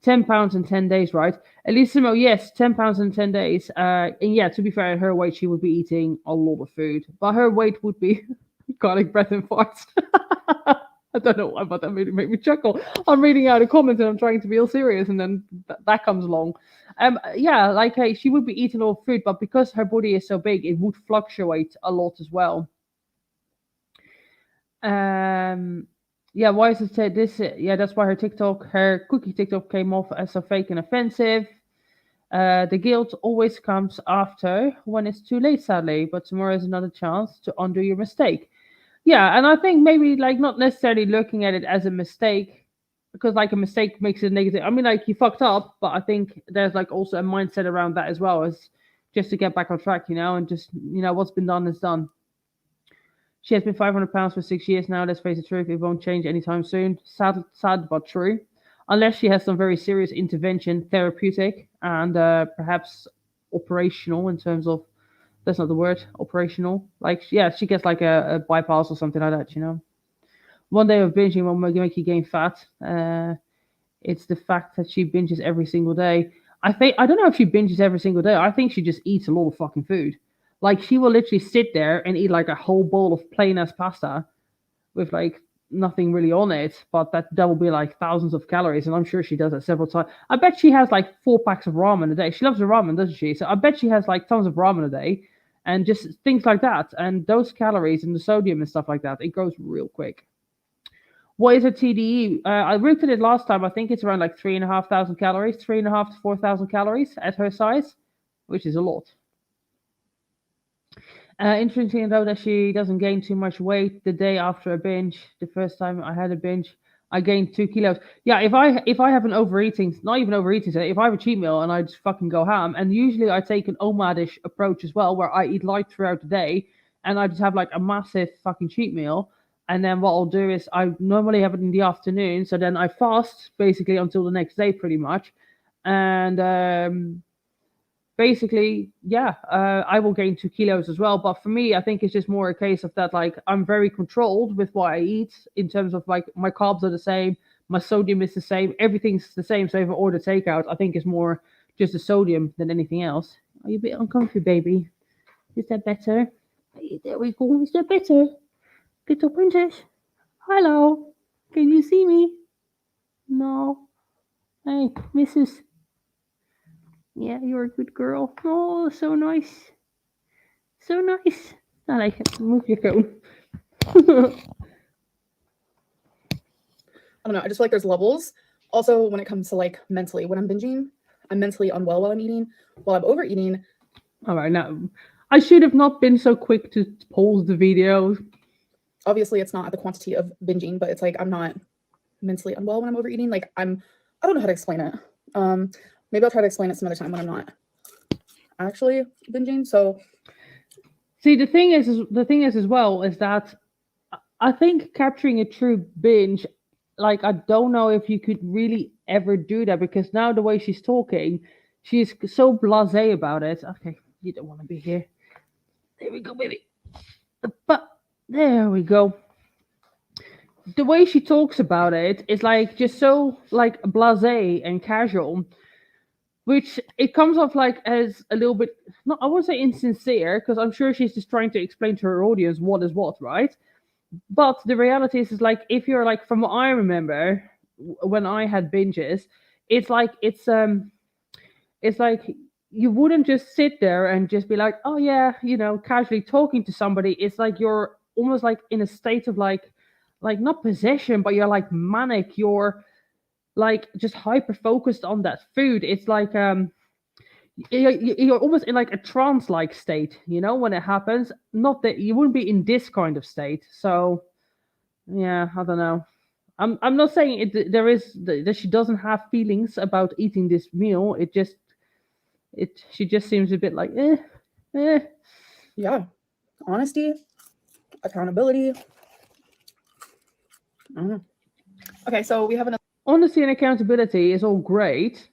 10 pounds in 10 days, right? Elissimo, yes, 10 pounds in 10 days. And yeah, to be fair, at her weight, she would be eating a lot of food. But her weight would be garlic breath and farts. I don't know why, but that made me chuckle. I'm reading out a comment and I'm trying to be all serious, and then that comes along. Yeah, like, hey, she would be eating a lot of food, but because her body is so big, it would fluctuate a lot as well. Yeah, why is it this? Yeah, that's why her cookie TikTok came off as so fake and offensive. The guilt always comes after when it's too late, sadly, but tomorrow is another chance to undo your mistake. Yeah, and I think maybe like not necessarily looking at it as a mistake, because like a mistake makes it negative. I mean, like, you fucked up, but I think there's like also a mindset around that as well, as just to get back on track, you know, and just, you know, what's been done is done. She has been 500 pounds for 6 years now. Let's face the truth, it won't change anytime soon. Sad but true. Unless she has some very serious intervention, therapeutic, and perhaps operational in terms of, that's not the word, operational. Like, yeah, she gets like a bypass or something like that, you know. One day of binging will make you gain fat. It's the fact that she binges every single day. I don't know if she binges every single day. I think she just eats a lot of fucking food. Like, she will literally sit there and eat like a whole bowl of plain ass pasta with like nothing really on it, but that will be like thousands of calories, and I'm sure she does it several times. I bet she has like 4 packs of ramen a day. She loves the ramen, doesn't she? So I bet she has like tons of ramen a day, and just things like that. And those calories and the sodium and stuff like that, it goes real quick. What is a TDE? I looked at it last time. I think it's around like 3,500 calories, 3,500 to 4,000 calories at her size, which is a lot. Interesting though that she doesn't gain too much weight the day after a binge. The first time I had a binge, I gained 2 kilos. Yeah, if I have an overeating, not even overeating, so if I have a cheat meal and I just fucking go ham, and usually I take an OMAD-ish approach as well, where I eat light throughout the day, and I just have like a massive fucking cheat meal. And then what I'll do is I normally have it in the afternoon, so then I fast basically until the next day, pretty much. And basically, yeah, I will gain 2 kilos as well. But for me, I think it's just more a case of that, like, I'm very controlled with what I eat in terms of like my carbs are the same, my sodium is the same, everything's the same. So if I order takeout, I think it's more just the sodium than anything else. Are you a bit uncomfy, baby? Is that better? There we go. Is that better? Little princess. Hello. Can you see me? No. Hey, Mrs. Yeah, you're a good girl. Oh, so nice. So nice. I like it. Move your phone. I don't know. I just feel like there's levels. Also, when it comes to like mentally, when I'm binging, I'm mentally unwell while I'm eating. While I'm overeating. All right, now I should have not been so quick to pause the video. Obviously, it's not at the quantity of binging, but it's like I'm not mentally unwell when I'm overeating. Like I don't know how to explain it. Maybe I'll try to explain it some other time when I'm not actually binging. So, see, the thing is as well is that I think capturing a true binge, like, I don't know if you could really ever do that, because now the way she's talking, she's so blasé about it. Okay, you don't want to be here. There we go, baby. But there we go. The way she talks about it is like just so like blasé and casual, which it comes off like as a little bit, not, I won't say insincere, because I'm sure she's just trying to explain to her audience what is what, right? But the reality is like, if you're like, from what I remember when I had binges, it's like it's like you wouldn't just sit there and just be like, oh yeah, casually talking to somebody. It's like you're almost like in a state of like not possession, but you're like manic. You're like just hyper focused on that food. It's like you're almost in like a trance like state, when it happens. Not that you wouldn't be in this kind of state. So yeah, I don't know. I'm not saying that she doesn't have feelings about eating this meal. She just seems a bit like yeah, honesty, accountability. Okay, so we have another. Honesty and accountability is all great,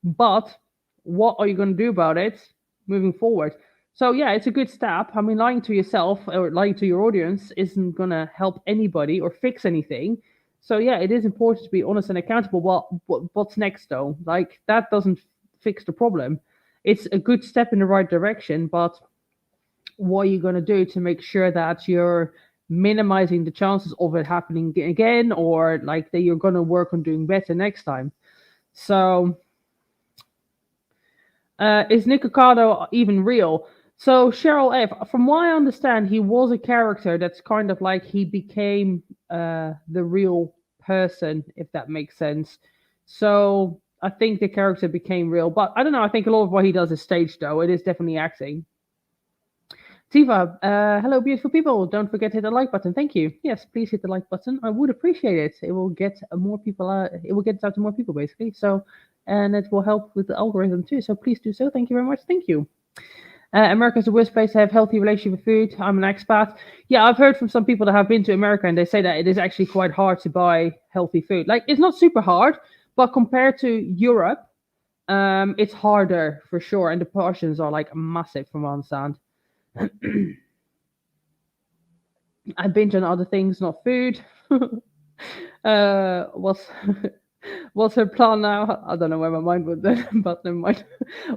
but what are you going to do about it moving forward? So yeah, it's a good step. I mean, lying to yourself or lying to your audience isn't going to help anybody or fix anything. So yeah, it is important to be honest and accountable. What's next though? Like, that doesn't fix the problem. It's a good step in the right direction, but what are you going to do to make sure that you're minimizing the chances of it happening again, or like that you're going to work on doing better next time? So is Nick Ocado even real? So Cheryl F, from what I understand, he was a character that's kind of like he became the real person, if that makes sense. So I think the character became real, but I don't know. I think a lot of what he does is staged, though. It is definitely acting. Tiva, hello, beautiful people. Don't forget to hit the like button. Thank you. Yes, please hit the like button. I would appreciate it. It will get more people. It will get it out to more people, basically. So, and it will help with the algorithm too. So please do so. Thank you very much. Thank you. America's the worst place to have healthy relationship with food. I'm an expat. Yeah, I've heard from some people that have been to America, and they say that it is actually quite hard to buy healthy food. Like, it's not super hard, but compared to Europe, it's harder for sure. And the portions are like massive, from what I understand. I binge on other things, not food. What's what's her plan now? I don't know where my mind went then, but never mind.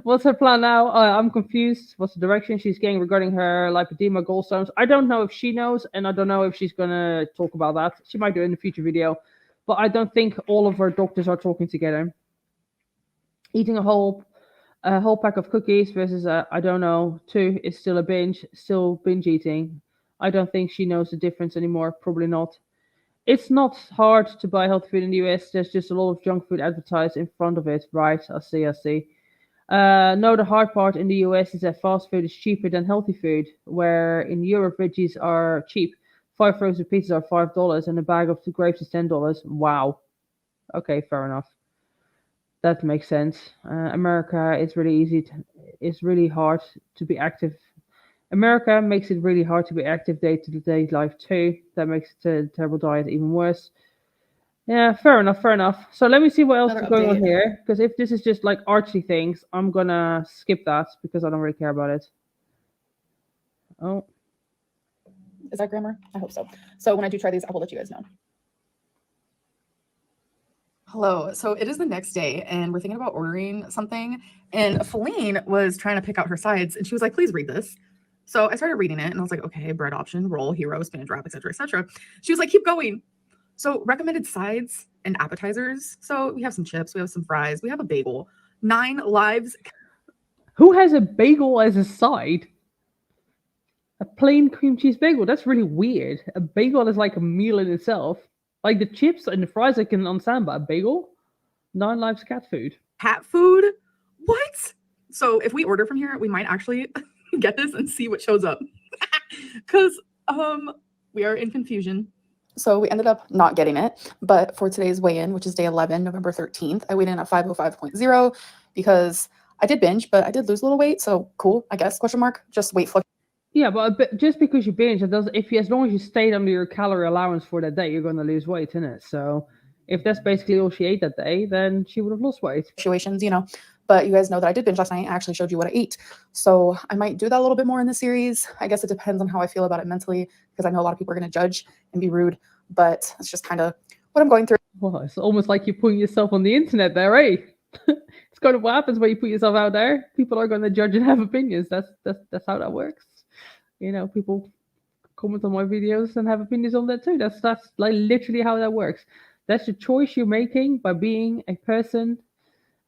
What's her plan now? I'm confused. What's the direction she's going regarding her lipedema gallstones? I don't know if she knows, and I don't know if she's gonna talk about that. She might do it in a future video, but I don't think all of her doctors are talking together. Eating a whole pack of cookies versus I don't know, 2 is still a binge, still binge eating. I don't think she knows the difference anymore. Probably not. It's not hard to buy healthy food in the US. There's just a lot of junk food advertised in front of it. Right, I see. No, the hard part in the US is that fast food is cheaper than healthy food, where in Europe veggies are cheap. 5 frozen pizzas are $5 and a bag of grapes is $10. Wow. Okay, fair enough. That makes sense. America, it's really hard to be active America makes it really hard to be active day-to-day life too. That makes the terrible diet even worse. Yeah, fair enough, fair enough. So let me see what else Another is going on update. here. Because if this is just like artsy things, I'm gonna skip that because I don't really care about it. Oh, Is that grammar? I hope so. So when I do try these, I will let you guys know. Hello. So it is the next day and we're thinking about ordering something. And Feline was trying to pick out her sides and she was like, please read this. So I started reading it and I was like, okay, bread option, roll, hero, spinach wrap, etc., etc. She was like, keep going. So recommended sides and appetizers. So we have some chips, we have some fries, we have a bagel, 9 lives. who has a bagel as a side? A plain cream cheese bagel. That's really weird. A bagel is like a meal in itself. Like the chips and the fries I can understand, but a bagel? 9 lives cat food. Cat food? What? So if we order from here, we might actually get this and see what shows up. Because we are in confusion. So we ended up not getting it, but for today's weigh-in, which is day 11, November 13th, I weighed in at 505.0 because I did binge, but I did lose a little weight, so cool, I guess, question mark, just weight fluctuation. Yeah, but just because you binge, it doesn't. If you, as long as you stayed under your calorie allowance for that day, you're going to lose weight, isn't it? So, if that's basically all she ate that day, then she would have lost weight. Fluctuations, you know. But you guys know that I did binge last night. I actually showed you what I ate, so I might do that a little bit more in the series. I guess it depends on how I feel about it mentally, because I know a lot of people are going to judge and be rude, but it's just kind of what I'm going through. Well, it's almost like you're putting yourself on the internet there, eh? It's kind of what happens when you put yourself out there. People are going to judge and have opinions. That's how that works. You know, people comment on my videos and have opinions on that too. That's like literally how that works. That's the choice you're making by being a person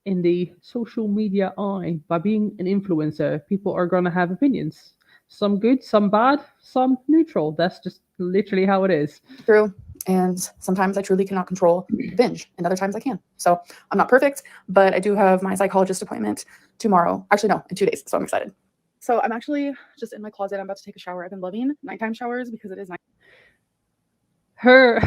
in the social media eye, by being an influencer. People are gonna have opinions. Some good, some bad, some neutral. That's just literally how it is. True. And sometimes I truly cannot control the binge, and other times I can. So I'm not perfect, but I do have my psychologist appointment tomorrow. Actually, no, in 2 days. So I'm excited. So I'm actually just in my closet. I'm about to take a shower. I've been loving nighttime showers because it is night. Her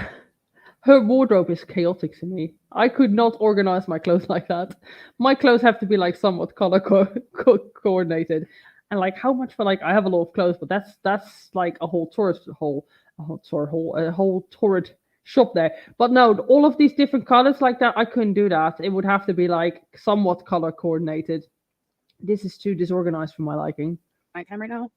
wardrobe is chaotic to me. I could not organize my clothes like that. My clothes have to be like somewhat color coordinated. And like how much for like I have a lot of clothes, but that's like a whole tourist hole, a whole torrid shop there. But no, all of these different colors like that, I couldn't do that. It would have to be like somewhat color coordinated. This is too disorganized for my liking. Nighttime right now.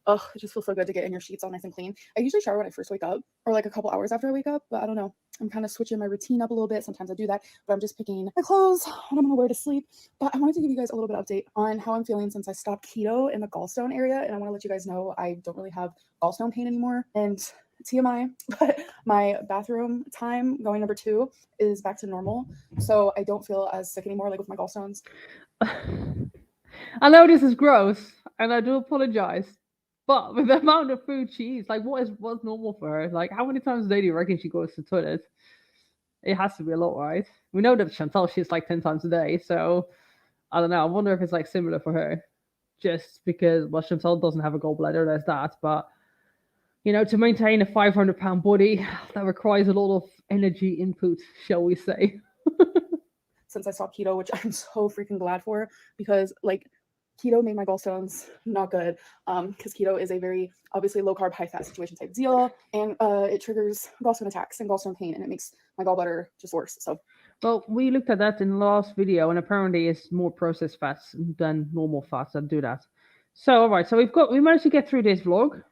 Ugh, it just feels so good to get in your sheets all nice and clean. I usually shower when I first wake up or like a couple hours after I wake up, but I don't know. I'm kind of switching my routine up a little bit. Sometimes I do that, but I'm just picking my clothes, what I'm gonna wear to sleep. But I wanted to give you guys a little bit of update on how I'm feeling since I stopped keto in the gallstone area. And I want to let you guys know I don't really have gallstone pain anymore. And TMI, but my bathroom time going number 2 is back to normal. So I don't feel as sick anymore, like with my gallstones. I know this is gross, and I do apologize. But with the amount of food she eats, like what's normal for her? Like how many times a day do you reckon she goes to the toilet? It has to be a lot, right? We know that Chantal she's like 10 times a day, so I don't know. I wonder if it's like similar for her, just because well Chantal doesn't have a gallbladder, there's that. But you know, to maintain a 500-pound body, that requires a lot of energy input, shall we say? Since I stopped keto, which I'm so freaking glad for, because like keto made my gallstones not good, because keto is a very obviously low carb, high fat situation type deal, and it triggers gallstone attacks and gallstone pain, and it makes my gallbladder just worse. So, well, we looked at that in the last video, and apparently it's more processed fats than normal fats that do that. So, all right, so we managed to get through this vlog.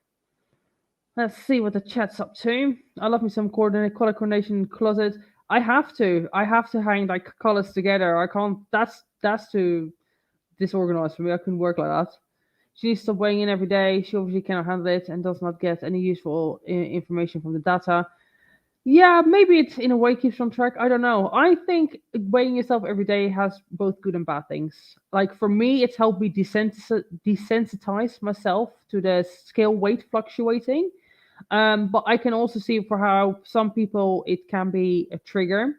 Let's see what the chat's up to. I love me some color coordination closet. I have to hang like colors together. I can't. That's too disorganized for me. I couldn't work like that. She needs to stop weighing in every day. She obviously cannot handle it and does not get any useful information from the data. Yeah, maybe it in a way keeps on track. I don't know. I think weighing yourself every day has both good and bad things. Like for me, it's helped me desensitize myself to the scale weight fluctuating. But I can also see for how some people it can be a trigger.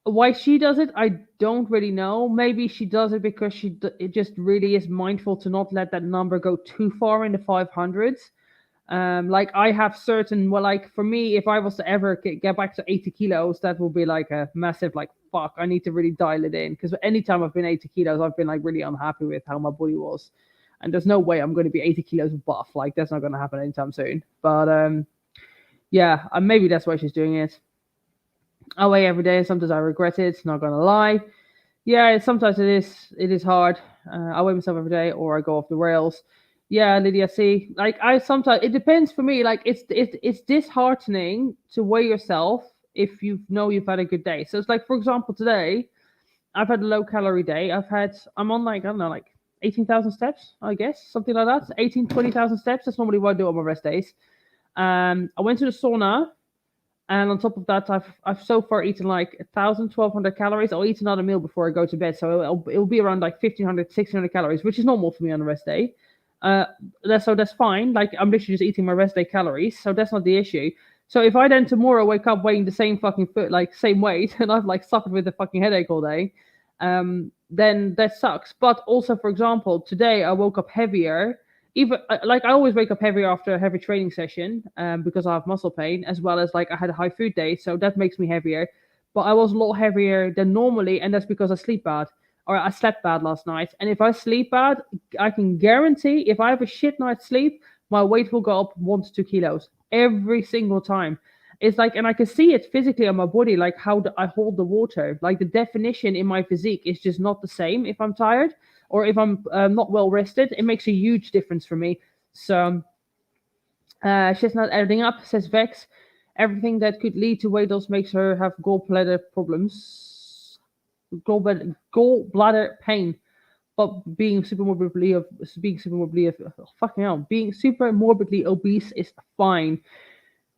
Why she does it, I don't really know. Maybe she does it because it just really is mindful to not let that number go too far in the 500s. Like I have certain, well, like for me, if I was to ever get back to 80 kilos, that will be like a massive, like, fuck, I need to really dial it in. Because anytime I've been 80 kilos, I've been like really unhappy with how my body was. and there's no way I'm going to be 80 kilos buff. Like that's not going to happen anytime soon. But yeah, maybe that's why she's doing it. I weigh every day. Sometimes I regret it. Not gonna lie. Yeah, sometimes it is hard. I weigh myself every day, or I go off the rails. Yeah, Lydia. See, like I sometimes it depends for me. Like it's disheartening to weigh yourself if you know you've had a good day. So it's like, for example, today I've had a low calorie day. I'm on like, I don't know, like 18,000 steps, I guess, something like that. 20,000 steps. That's normally what I do on my rest days. I went to the sauna, and on top of that, I've so far eaten like 1,200 calories. I'll eat another meal before I go to bed, so it'll be around like 1,500, 1,600 calories, which is normal for me on a rest day. That's fine. Like I'm literally just eating my rest day calories, so that's not the issue. So if I then tomorrow wake up weighing the same fucking foot, like same weight, and I've like suffered with a fucking headache all day, then that sucks. But also, for example, today I woke up heavier. Even like I always wake up heavier after a heavy training session, because I have muscle pain, as well as like I had a high food day, so that makes me heavier. But I was a lot heavier than normally, and that's because I sleep bad, or I slept bad last night. And if I sleep bad, I can guarantee if I have a shit night's sleep, my weight will go up 1 to 2 kilos every single time. It's like, and I can see it physically on my body, like how I hold the water. Like the definition in my physique is just not the same if I'm tired or if I'm not well rested. It makes a huge difference for me. So she's not adding up, says Vex. Everything that could lead to weight loss makes her have gallbladder problems, gallbladder pain. But being super morbidly obese is fine.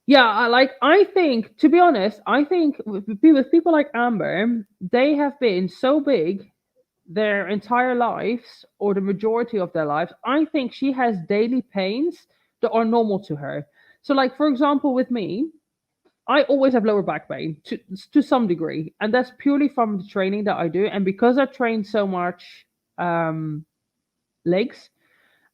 Yeah, I think, to be honest, I think with people like Amber, they have been so big their entire lives, or the majority of their lives. I think she has daily pains that are normal to her. So, like, for example, with me, I always have lower back pain to some degree, and that's purely from the training that I do. And because I train so much legs,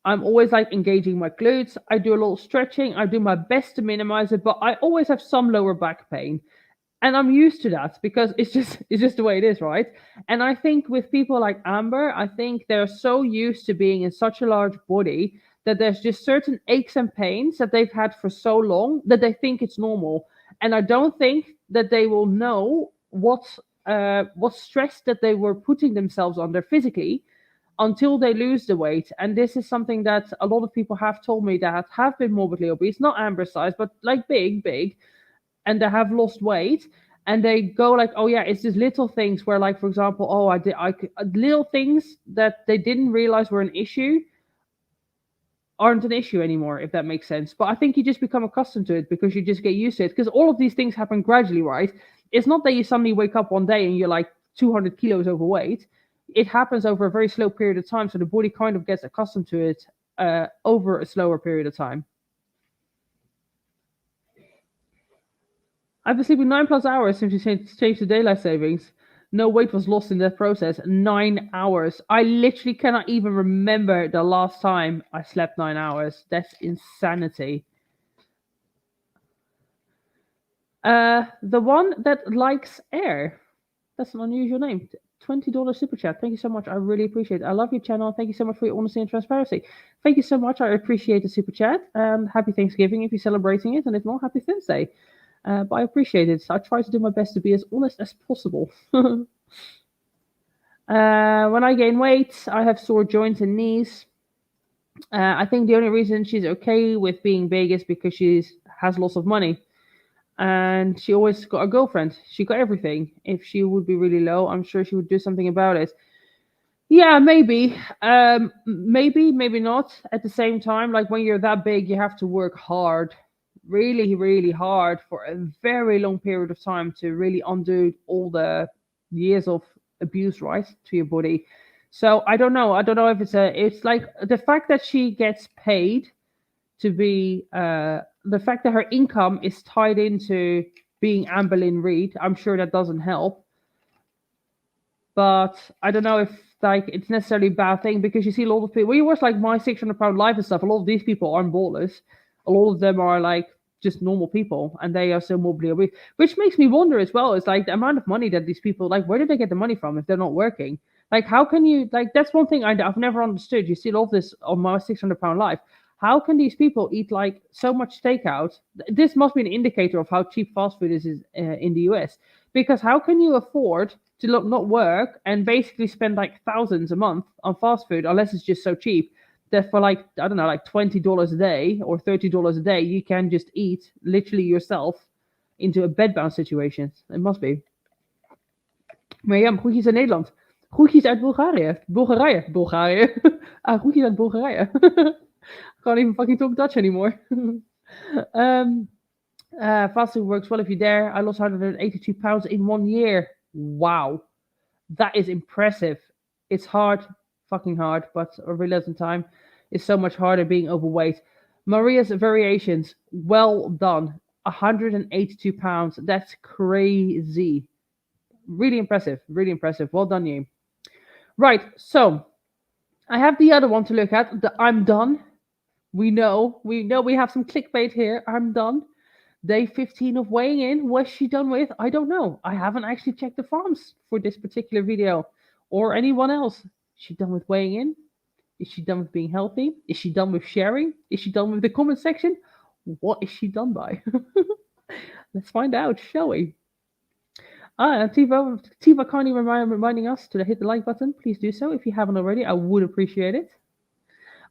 I'm always like engaging my glutes. I do a little stretching. I do my best to minimize it, but I always have some lower back pain. And I'm used to that because it's just the way it is, right? And I think with people like Amber, I think they're so used to being in such a large body that there's just certain aches and pains that they've had for so long that they think it's normal. And I don't think that they will know what stress that they were putting themselves under physically until they lose the weight. And this is something that a lot of people have told me that have been morbidly obese, not Amber size, but like big, and they have lost weight, and they go like, oh yeah, it's these little things where, like, for example, oh, little things that they didn't realize were an issue aren't an issue anymore, if that makes sense. But I think you just become accustomed to it because you just get used to it, because all of these things happen gradually, right? It's not that you suddenly wake up one day and you're like 200 kilos overweight. It happens over a very slow period of time, so the body kind of gets accustomed to it over a slower period of time. I've been sleeping 9+ hours since you changed the daylight savings. No weight was lost in that process. 9 hours. I literally cannot even remember the last time I slept 9 hours. That's insanity. The one that likes air. That's an unusual name. $20 super chat. Thank you so much. I really appreciate it. I love your channel. Thank you so much for your honesty and transparency. Thank you so much. I appreciate the super chat. Happy Thanksgiving if you're celebrating it, and if not, happy Thursday. But I appreciate it. I try to do my best to be as honest as possible. When I gain weight, I have sore joints and knees. I think the only reason she's okay with being big is because she has lots of money. And she always got a girlfriend. She got everything. If she would be really low, I'm sure she would do something about it. Yeah, maybe. Maybe not. At the same time, like when you're that big, you have to work hard, really hard for a very long period of time to really undo all the years of abuse, right, to your body. So I don't know if it's like the fact that she gets paid to be the fact that her income is tied into being Amberlynn Reid. I'm sure that doesn't help, but I don't know if like it's necessarily a bad thing, because you see a lot of people when you watch like my 600-pound life and stuff, a lot of these people aren't ballers. A lot of them are like just normal people, and they are so morbidly obese, which makes me wonder as well. It's like the amount of money that these people, like, where did they get the money from if they're not working? Like, how can you, like, that's one thing I've never understood. You see all this on my 600-pound life. How can these people eat like so much takeout? This must be an indicator of how cheap fast food is in the US. Because how can you afford to not work and basically spend like thousands a month on fast food unless it's just so cheap that for like, I don't know, like $20 a day or $30 a day, you can just eat literally yourself into a bedbound situation. It must be. Maar ja, groetjes uit Nederland. Groetjes uit Bulgarije. Bulgarije. Groetjes uit Bulgarije. Can't even fucking talk Dutch anymore. Fasting works well if you're there. I lost 182 pounds in 1 year. Wow. That is impressive. It's hard, fucking hard, but a real time is so much harder being overweight. Maria's variations, well done. 182 pounds. That's crazy. Really impressive. Really impressive. Well done, you. Right, so I have the other one to look at. The I'm done. We know we have some clickbait here. I'm done. Day 15 of weighing in. Was she done with? I don't know. I haven't actually checked the forums for this particular video or anyone else. Is she done with weighing in? Is she done with being healthy? Is she done with sharing? Is she done with the comment section? What is she done by? Let's find out, shall we? Tiva kindly reminding us to hit the like button. Please do so if you haven't already. I would appreciate it.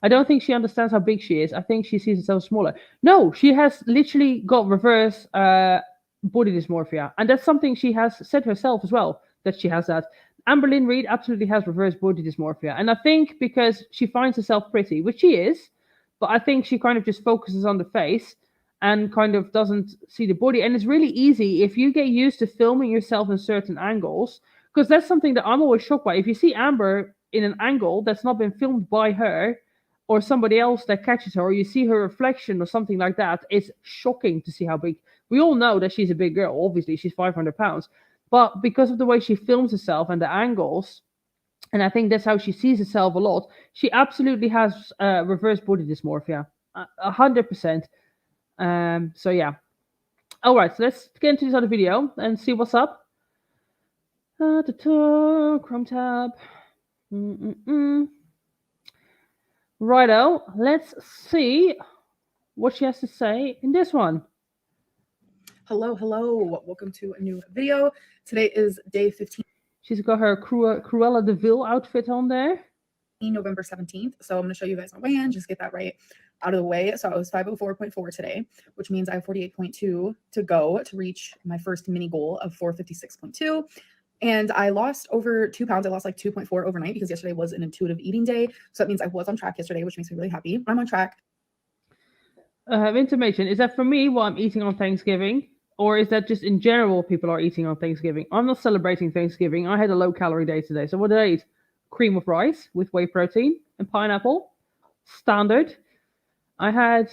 I don't think she understands how big she is. I think she sees herself smaller. No, she has literally got reverse body dysmorphia. And that's something she has said herself as well, that she has that. Amberlynn Reid absolutely has reverse body dysmorphia. And I think because she finds herself pretty, which she is, but I think she kind of just focuses on the face and kind of doesn't see the body. And it's really easy if you get used to filming yourself in certain angles, because that's something that I'm always shocked by. If you see Amber in an angle that's not been filmed by her, or somebody else that catches her, or you see her reflection or something like that, it's shocking to see how big. We all know that she's a big girl. Obviously, she's 500 pounds. But because of the way she films herself and the angles, and I think that's how she sees herself a lot, she absolutely has reverse body dysmorphia. 100%. So yeah. All right, so let's get into this other video and see what's up. Chrome tab. Righto, let's see what she has to say in this one. Hello. Welcome to a new video. Today is day 15. She's got her Cruella de Vil outfit on there. November 17th. So I'm going to show you guys my weigh-in, just get that right out of the way. So I was 504.4 today, which means I have 48.2 to go to reach my first mini goal of 456.2. And I lost over 2 pounds. I lost like 2.4 overnight because yesterday was an intuitive eating day. So that means I was on track yesterday, which makes me really happy. I'm on track. Information. Is that for me what I'm eating on Thanksgiving? Or is that just in general people are eating on Thanksgiving? I'm not celebrating Thanksgiving. I had a low-calorie day today. So what did I eat? Cream of rice with whey protein and pineapple. Standard. I had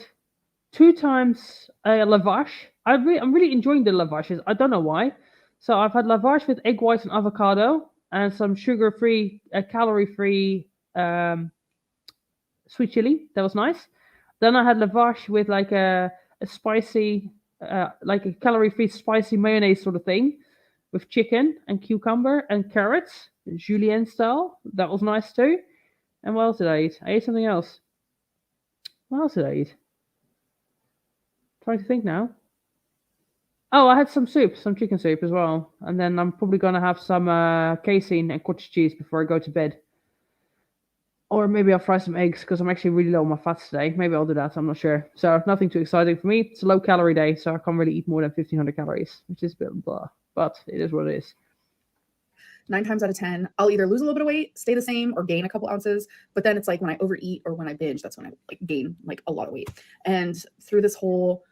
2 times lavash. I'm really enjoying the lavashes. I don't know why. So I've had lavash with egg whites and avocado and some sugar-free, calorie-free sweet chili. That was nice. Then I had lavash with like a spicy, like a calorie-free spicy mayonnaise sort of thing with chicken and cucumber and carrots, julienne style. That was nice too. And what else did I eat? I ate something else. What else did I eat? Trying to think now. Oh, I had some soup, some chicken soup as well. And then I'm probably going to have some casein and cottage cheese before I go to bed. Or maybe I'll fry some eggs because I'm actually really low on my fats today. Maybe I'll do that. I'm not sure. So nothing too exciting for me. It's a low-calorie day, so I can't really eat more than 1,500 calories, which is a bit blah. But it is what it is. 9 times out of 10, I'll either lose a little bit of weight, stay the same, or gain a couple ounces. But then it's like when I overeat or when I binge, that's when I like gain like a lot of weight. And through this whole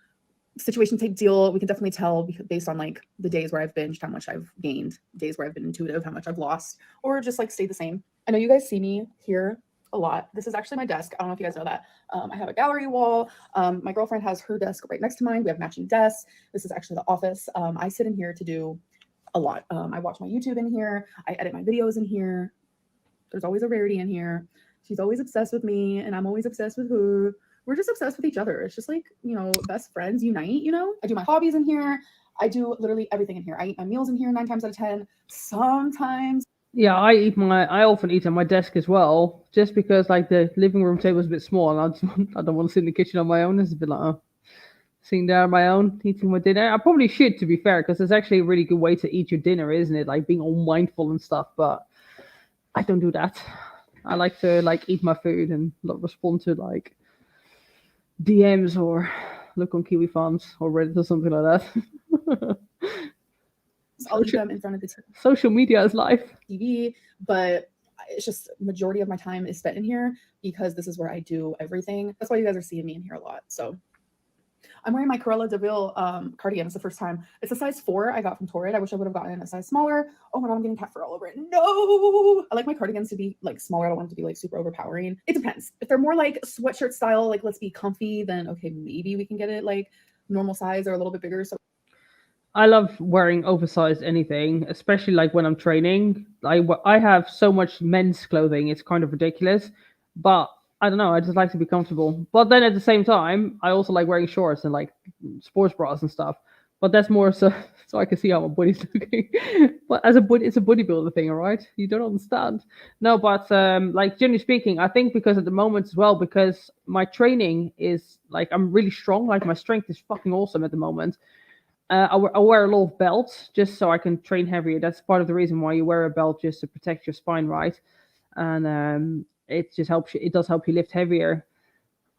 situation type deal, we can definitely tell based on like the days where I've binged, how much I've gained, days where I've been intuitive, how much I've lost, or just like stayed the same. I know you guys see me here a lot. This is actually my desk. I don't know if you guys know that. I have a gallery wall. My girlfriend has her desk right next to mine. We have matching desks. This is actually the office. I sit in here to do a lot. I watch my YouTube in here. I edit my videos in here. There's always a Rarity in here. She's always obsessed with me and I'm always obsessed with her. We're just obsessed with each other. It's just like, you know, best friends unite, you know? I do my hobbies in here. I do literally everything in here. I eat my meals in here 9 times out of 10. Sometimes Yeah, I often eat at my desk as well, just because like the living room table is a bit small, and I don't want to sit in the kitchen on my own. It's a bit like, oh, sitting there on my own, eating my dinner. I probably should, to be fair, because it's actually a really good way to eat your dinner, isn't it? Like being all mindful and stuff. But I don't do that. I like to like eat my food and not respond to like DMs or look on Kiwi Farms or Reddit or something like that. I'll eat social, them in front of the social media is life. TV, but it's just majority of my time is spent in here because this is where I do everything. That's why you guys are seeing me in here a lot. So I'm wearing my Cruella de Vil cardigan. It's the first time. It's a size 4 I got from Torrid. I wish I would have gotten a size smaller. Oh my god, I'm getting cat fur all over it. No! I like my cardigans to be like smaller. I don't want them to be like super overpowering. It depends. If they're more like sweatshirt style, like let's be comfy, then okay, maybe we can get it like normal size or a little bit bigger. So I love wearing oversized anything, especially like when I'm training. I have so much men's clothing, it's kind of ridiculous. But I don't know, I just like to be comfortable. But then at the same time, I also like wearing shorts and like sports bras and stuff. But that's more so so I can see how my body's looking. But as a body, it's a bodybuilder thing, all right? You don't understand. No, but like generally speaking, I think because at the moment as well, because my training is like I'm really strong, like my strength is fucking awesome at the moment. I wear a lot of belts just so I can train heavier. That's part of the reason why you wear a belt, just to protect your spine, right? And it just helps you. It does help you lift heavier.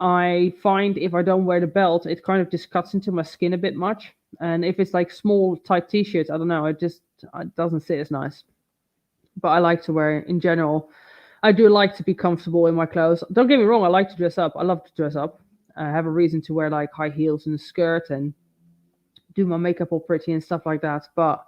I find if I don't wear the belt, it kind of just cuts into my skin a bit much. And if it's like small, tight t-shirts, I don't know. It doesn't sit as nice. But I like to wear in general. I do like to be comfortable in my clothes. Don't get me wrong. I like to dress up. I love to dress up. I have a reason to wear like high heels and a skirt and do my makeup all pretty and stuff like that. But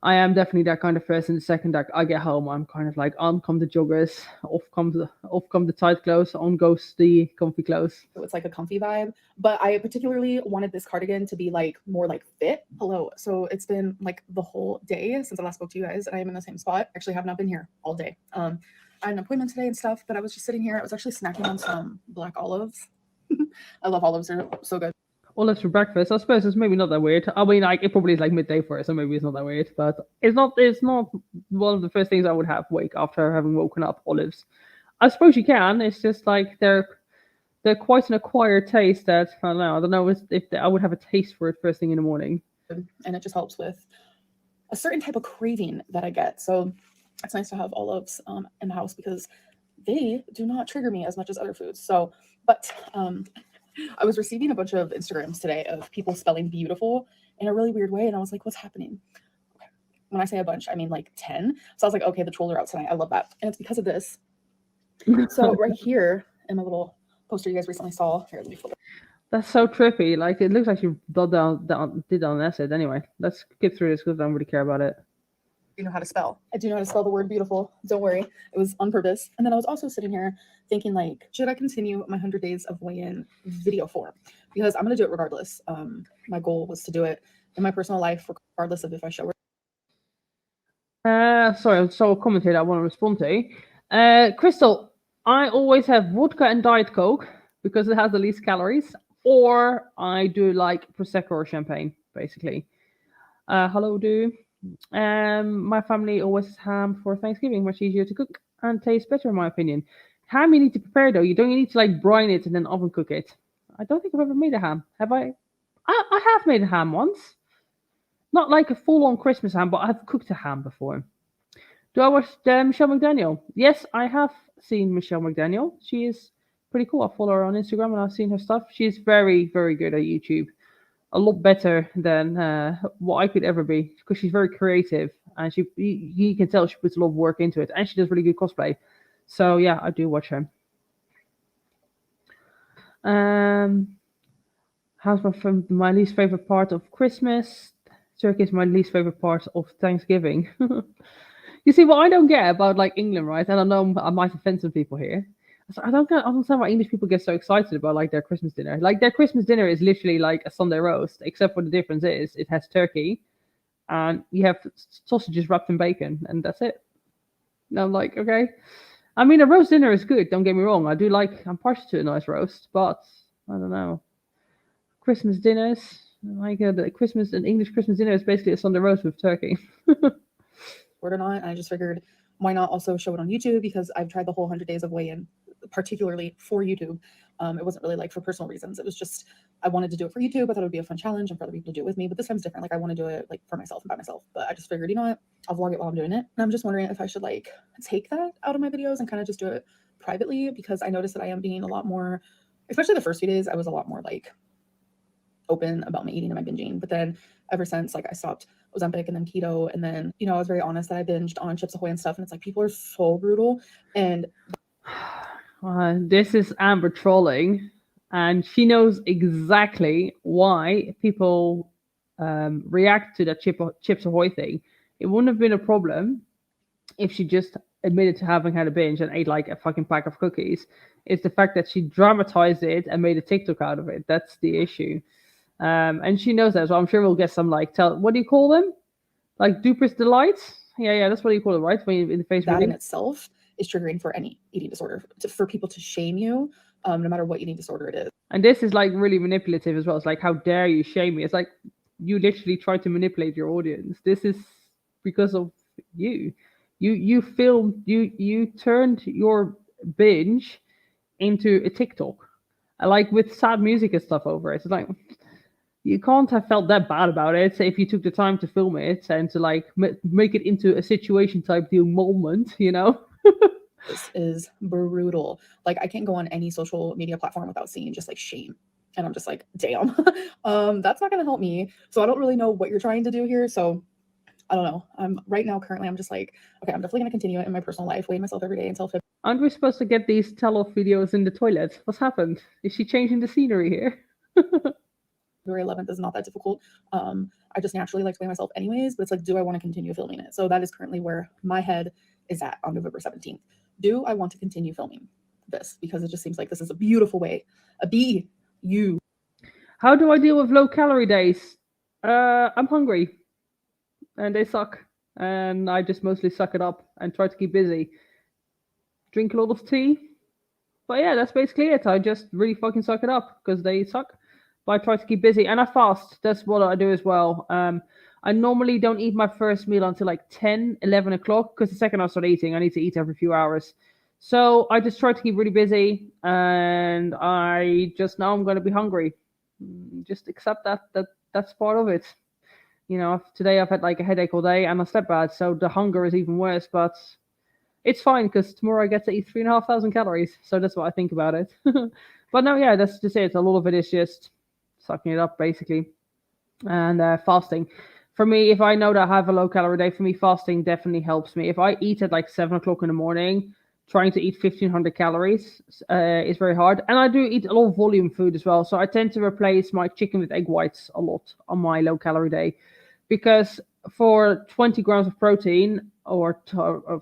I am definitely that kind of person. The second that I get home, I'm kind of like, on come the joggers, off come the tight clothes, on goes the comfy clothes. it's like a comfy vibe. But I particularly wanted this cardigan to be like more like fit. Hello. So it's been like the whole day since I last spoke to you guys, and I am in the same spot. Actually, have not been here all day. I had an appointment today and stuff, but I was just sitting here. I was actually snacking on some black olives. I love olives; they're so good. Olives for breakfast. I suppose it's maybe not that weird. I mean, like it probably is like midday for it, so maybe it's not that weird. But it's not. It's not one of the first things I would have wake after having woken up. Olives. I suppose you can. It's just like they're quite an acquired taste that I don't know. I don't know if I would have a taste for it first thing in the morning. And it just helps with a certain type of craving that I get. So it's nice to have olives in the house because they do not trigger me as much as other foods. So, but I was receiving a bunch of Instagrams today of people spelling beautiful in a really weird way. And I was like, what's happening? When I say a bunch, I mean like 10. So I was like, okay, the trolls are out tonight. I love that. And it's because of this. So right here in my little poster you guys recently saw. Here, let me flip it. That's so trippy. Like it looks like you did on acid. Anyway, let's skip through this because I don't really care about it. You know how to spell. I do know how to spell the word beautiful. Don't worry. It was on purpose. And then I was also sitting here thinking like, should I continue my 100 days of weigh-in video form? Because I'm going to do it regardless. My goal was to do it in my personal life, regardless of if I show it. Sorry, so a commentator I want to respond to. Crystal, I always have vodka and Diet Coke because it has the least calories, or I do like Prosecco or champagne, basically. Hello, do. My family always has ham for Thanksgiving, much easier to cook and tastes better, in my opinion. Ham you need to prepare though. You don't need to like brine it and then oven cook it. I don't think I've ever made a ham. Have I? I have made a ham once. Not like a full-on Christmas ham, but I've cooked a ham before. Do I watch Michelle McDaniel? Yes, I have seen Michelle McDaniel. She is pretty cool. I follow her on Instagram and I've seen her stuff. She's very, very good at YouTube. A lot better than what I could ever be because she's very creative and you can tell she puts a lot of work into it and she does really good cosplay. So yeah, I do watch her. How's my least favorite part of Christmas? Turkey is my least favorite part of Thanksgiving. You see, what I don't get about like England, right? And I know I might offend some people here. I don't understand why English people get so excited about like their Christmas dinner. Like their Christmas dinner is literally like a Sunday roast, except for the difference is it has turkey, and you have sausages wrapped in bacon, and that's it. And I'm like, okay. I mean, a roast dinner is good. Don't get me wrong. I'm partial to a nice roast, but I don't know. Christmas dinners, like the Christmas and English Christmas dinner is basically a Sunday roast with turkey. or not. And I just figured, why not also show it on YouTube? Because I've tried the whole 100 days of weigh-in, particularly for YouTube. It wasn't really like for personal reasons. It was just, I wanted to do it for YouTube. I thought it would be a fun challenge and for other people to do it with me. But this time's different. Like I want to do it like for myself and by myself. But I just figured, you know what? I'll vlog it while I'm doing it. And I'm just wondering if I should like take that out of my videos and kind of just do it privately, because I noticed that I am being a lot more, especially the first few days, I was a lot more like open about my eating and my binging. But then ever since like I stopped Ozempic and then keto, and then, you know, I was very honest that I binged on Chips Ahoy and stuff. And it's like, people are so brutal. And this is Amber trolling, and she knows exactly why people react to that Chips Ahoy thing. It wouldn't have been a problem if she just admitted to having had a binge and ate like a fucking pack of cookies. It's the fact that she dramatized it and made a TikTok out of it. That's the issue. And she knows that, so I'm sure we'll get some like, what do you call them? Like Duper's Delights? Yeah, that's what you call it, right? When you're in the face that in itself is triggering for any eating disorder, for people to shame you, no matter what eating disorder it is. And this is like really manipulative as well. It's like, how dare you shame me? It's like you literally try to manipulate your audience. This is because of you. You filmed, you turned your binge into a TikTok, like with sad music and stuff over it. It's like, you can't have felt that bad about it if you took the time to film it and to like make it into a situation type deal moment, you know? This is brutal. Like I can't go on any social media platform without seeing just like shame. And I'm just like, damn, that's not going to help me. So I don't really know what you're trying to do here. So I don't know. Right now, currently, I'm just like, okay, I'm definitely going to continue it in my personal life, weigh myself every day until February. Aren't we supposed to get these tell-off videos in the toilet? What's happened? Is she changing the scenery here? February 11th is not that difficult. I just naturally like to weigh myself anyways, but it's like, do I want to continue filming it? So that is currently where my head is at on November 17th. Do I want to continue filming this? Because it just seems like this is a beautiful way. How do I deal with low calorie days? I'm hungry and they suck. And I just mostly suck it up and try to keep busy. Drink a lot of tea. But yeah, that's basically it. I just really fucking suck it up because they suck. But I try to keep busy and I fast. That's what I do as well. I normally don't eat my first meal until like 10, 11 o'clock because the second I start eating, I need to eat every few hours. So I just try to keep really busy and I just know I'm going to be hungry. Just accept that's part of it. You know, today I've had like a headache all day and I slept bad, so the hunger is even worse, but it's fine because tomorrow I get to eat 3,500 calories. So that's what I think about it. But no, yeah, that's just it. A lot of it is just sucking it up basically. And fasting. For me, if I know that I have a low calorie day, for me, fasting definitely helps me. If I eat at like 7 o'clock in the morning, trying to eat 1,500 calories is very hard. And I do eat a lot of volume food as well. So I tend to replace my chicken with egg whites a lot on my low calorie day. Because for 20 grams of protein or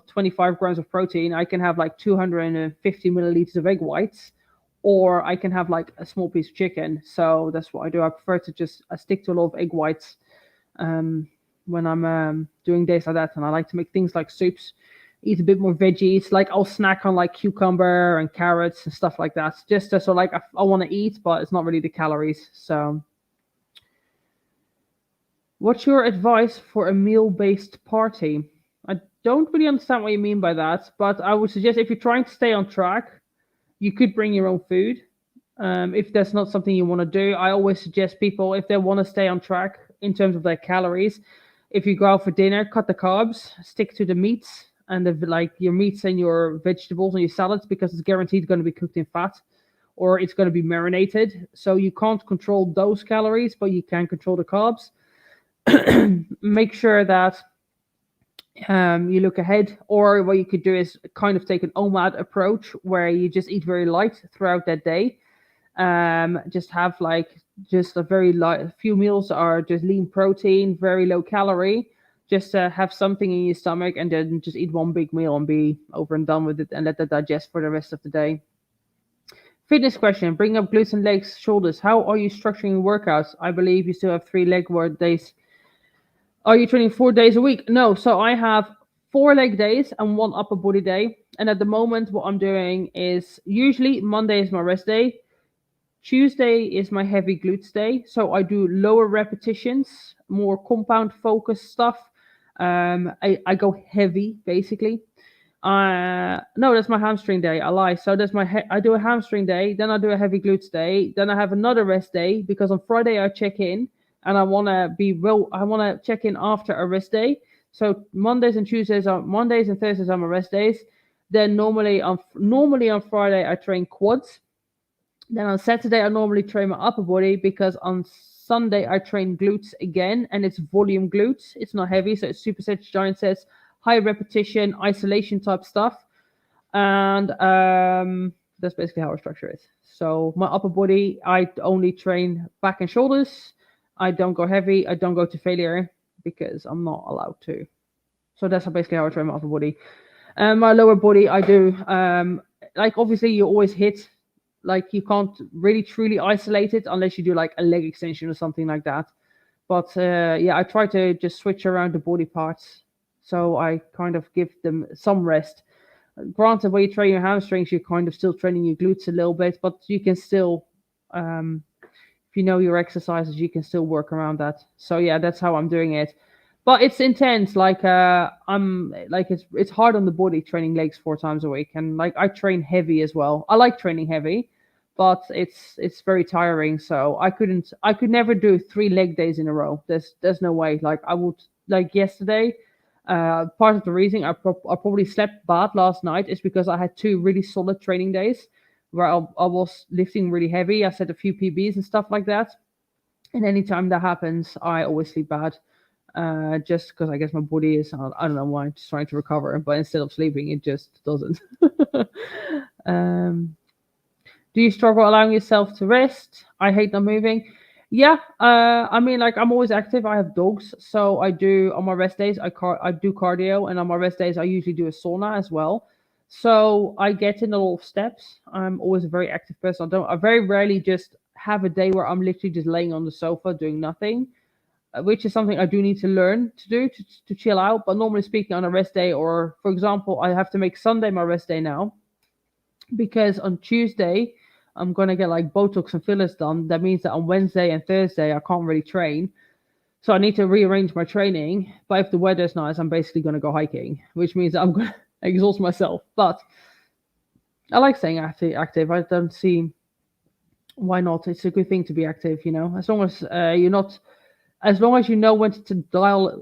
25 grams of protein, I can have like 250 milliliters of egg whites, or I can have like a small piece of chicken. So that's what I do. I prefer to just stick to a lot of egg whites when I'm doing days like that. And I like to make things like soups, eat a bit more veggies. Like I'll snack on like cucumber and carrots and stuff like that. Just so like I want to eat, but it's not really the calories. So what's your advice for a meal-based party? I don't really understand what you mean by that, but I would suggest if you're trying to stay on track, you could bring your own food. If that's not something you want to do, I always suggest people, if they want to stay on track in terms of their calories, if you go out for dinner, cut the carbs, stick to the meats and like your meats and your vegetables and your salads, because it's guaranteed going to be cooked in fat or it's going to be marinated. So you can't control those calories, but you can control the carbs. Make sure that you look ahead, or what you could do is kind of take an OMAD approach where you just eat very light throughout that day. Just have like just a very light, few meals are just lean protein, very low calorie, just have something in your stomach and then just eat one big meal and be over and done with it and let that digest for the rest of the day. Fitness question, bring up glutes and legs, shoulders. How are you structuring your workouts? I believe you still have 3 leg work days. Are you training 4 days a week? No, so I have 4 leg days and 1 upper body day. And at the moment, what I'm doing is usually Monday is my rest day. Tuesday is my heavy glutes day. So I do lower repetitions, more compound focused stuff. I go heavy basically. No, that's my hamstring day. I lie. So that's I do a hamstring day, then I do a heavy glutes day, then I have another rest day because on Friday I check in and I want to I want to check in after a rest day. So Mondays and Thursdays are my rest days. Then normally on Friday I train quads. Then on Saturday I normally train my upper body because on Sunday I train glutes again, and it's volume glutes. It's not heavy, so it's supersets, giant sets, high repetition, isolation type stuff. And that's basically how I structure it. So my upper body, I only train back and shoulders. I don't go heavy. I don't go to failure because I'm not allowed to. So that's basically how I train my upper body. My lower body, I do like obviously you always hit, like you can't really truly isolate it unless you do like a leg extension or something like that. But yeah, I try to just switch around the body parts, so I kind of give them some rest. Granted, when you train your hamstrings, you're kind of still training your glutes a little bit, but you can still, if you know your exercises, you can still work around that. So yeah, that's how I'm doing it. But it's intense. Like I'm like it's hard on the body training legs 4 times a week, and like I train heavy as well. I like training heavy, but it's very tiring. So I could never do 3 leg days in a row. There's no way. Like I would, like yesterday. Part of the reason I probably slept bad last night is because I had 2 really solid training days where I was lifting really heavy. I set a few PBs and stuff like that. And anytime that happens, I always sleep bad. Just because I guess my body is, I don't know why, I'm just trying to recover. But instead of sleeping, it just doesn't. Do you struggle allowing yourself to rest? I hate not moving. Yeah, I mean, like I'm always active. I have dogs, so I do on my rest days. I do cardio, and on my rest days, I usually do a sauna as well. So I get in a lot of steps. I'm always a very active person. I very rarely just have a day where I'm literally just laying on the sofa doing nothing, which is something I do need to learn to do to chill out. But normally speaking, on a rest day, or for example, I have to make Sunday my rest day now because on Tuesday I'm gonna get like Botox and fillers done. That means that on Wednesday and Thursday I can't really train. So I need to rearrange my training. But if the weather's nice, I'm basically gonna go hiking, which means I'm gonna exhaust myself. But I like staying active. I don't see why not. It's a good thing to be active, you know. As long as you're not, as long as you know when to dial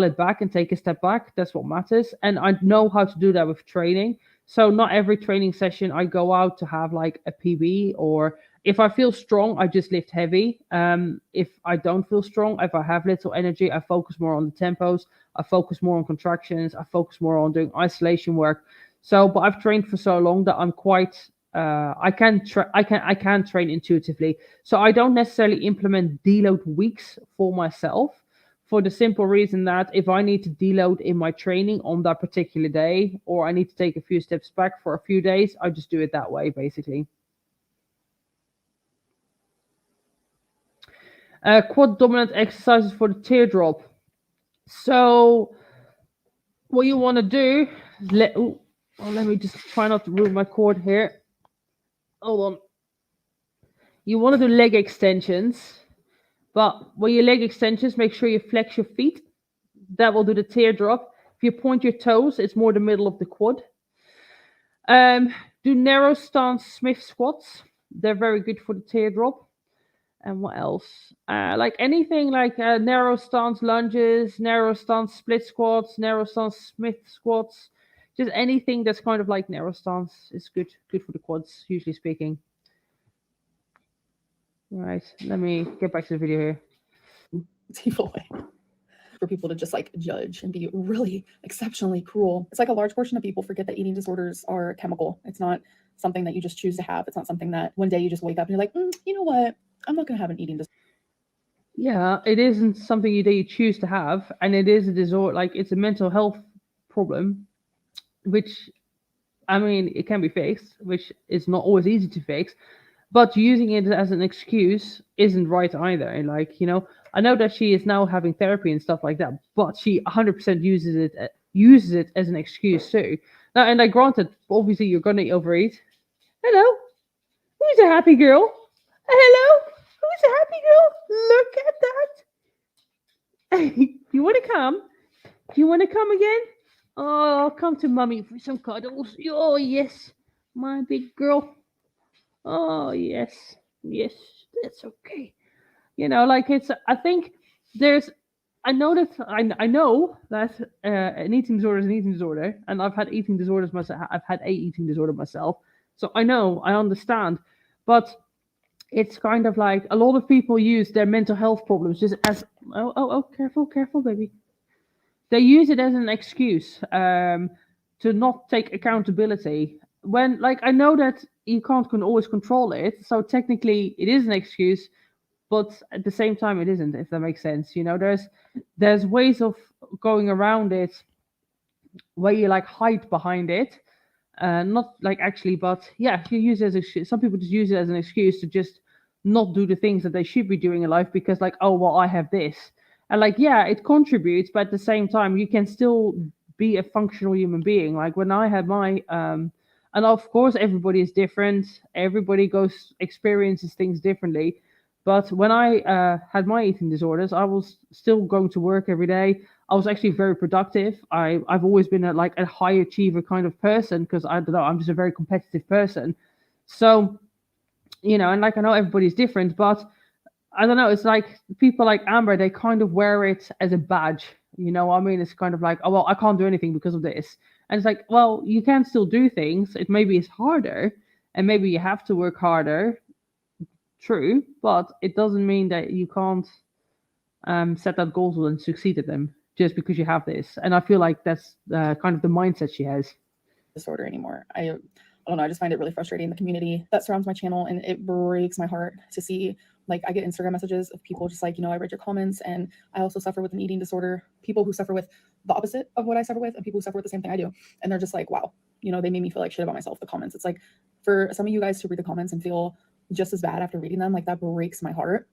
it back and take a step back, that's what matters. And I know how to do that with training. So not every training session I go out to have like a PB, or if I feel strong, I just lift heavy. If I don't feel strong, if I have little energy, I focus more on the tempos. I focus more on contractions. I focus more on doing isolation work. So, but I've trained for so long that I'm quite I can train intuitively. So I don't necessarily implement deload weeks for myself, for the simple reason that if I need to deload in my training on that particular day, or I need to take a few steps back for a few days, I just do it that way, basically. Quad dominant exercises for the teardrop. So what you want to do, let me just try not to move my cord here. Hold on. You want to do leg extensions. But when you leg extensions, make sure you flex your feet. That will do the teardrop. If you point your toes, it's more the middle of the quad. Do narrow stance Smith squats. They're very good for the teardrop. And what else? Like anything like narrow stance lunges, narrow stance split squats, narrow stance Smith squats. Just anything that's kind of like narrow stance is good for the quads, usually speaking. Right, let me get back to the video here. It's evil way for people to just like judge and be really exceptionally cruel. It's like a large portion of people forget that eating disorders are chemical. It's not something that you just choose to have. It's not something that one day you just wake up and you're like, you know what? I'm not going to have an eating disorder. Yeah, it isn't something that you choose to have, and it is a disorder. Like it's a mental health problem, which, I mean, it can be fixed, which is not always easy to fix. But using it as an excuse isn't right either. And like, you know, I know that she is now having therapy and stuff like that, but she 100% uses it as an excuse too. Now, and like, granted, obviously you're gonna overeat. Hello, who's a happy girl? Hello, who's a happy girl? Look at that. You want to come? Do you want to come again? Oh, come to mummy for some cuddles. Oh, yes, my big girl. Oh, yes, yes, that's okay. Like I think there's, I know that an eating disorder is an eating disorder, and I've had eating disorders myself. I've had a eating disorder myself, so I understand. But it's kind of like a lot of people use their mental health problems just as, oh, careful, careful, baby. They use it as an excuse to not take accountability. When, like, I know that you can't always control it, so technically it is an excuse, but at the same time it isn't, if that makes sense. There's ways of going around it where you like hide behind it, not like actually, but yeah, you use it as some people just use it as an excuse to just not do the things that they should be doing in life because, like, oh well, I have this, and like, yeah, it contributes, but at the same time you can still be a functional human being. Like when I had my and of course everybody is different, everybody goes experiences things differently, but when I had my eating disorders, I was still going to work every day. I was actually very productive. I've always been like a high achiever kind of person because I don't know, I'm just a very competitive person. So, and like I know everybody's different, but I don't know, it's like people like Amber, they kind of wear it as a badge. You know what I mean? It's kind of like, oh well, I can't do anything because of this. And it's like, well, you can still do things. It maybe is harder and maybe you have to work harder. True, but it doesn't mean that you can't set up goals and succeed at them just because you have this. And I feel like that's kind of the mindset she has. Disorder anymore. I don't know. I just find it really frustrating. The community that surrounds my channel, and it breaks my heart to see, like, I get Instagram messages of people just like, I read your comments and I also suffer with an eating disorder. People who suffer with the opposite of what I suffer with, and people who suffer with the same thing I do. And they're just like, wow, they made me feel like shit about myself. The comments. It's like for some of you guys to read the comments and feel just as bad after reading them, like that breaks my heart.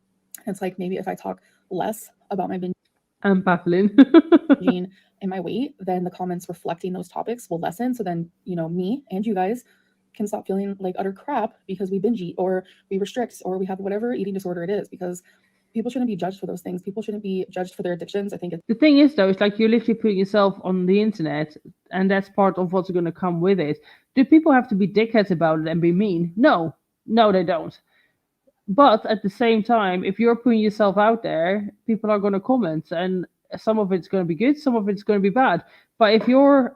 It's like maybe if I talk less about my I'm baffling. and my weight, then the comments reflecting those topics will lessen. So then, me and you guys can stop feeling like utter crap because we binge eat or we restrict or we have whatever eating disorder it is, because people shouldn't be judged for those things. People shouldn't be judged for their addictions. I think the thing is, though, it's like you're literally putting yourself on the internet, and that's part of what's going to come with it. Do people have to be dickheads about it and be mean? No, they don't. But at the same time, if you're putting yourself out there, people are going to comment, and some of it's going to be good, some of it's going to be bad. But if you're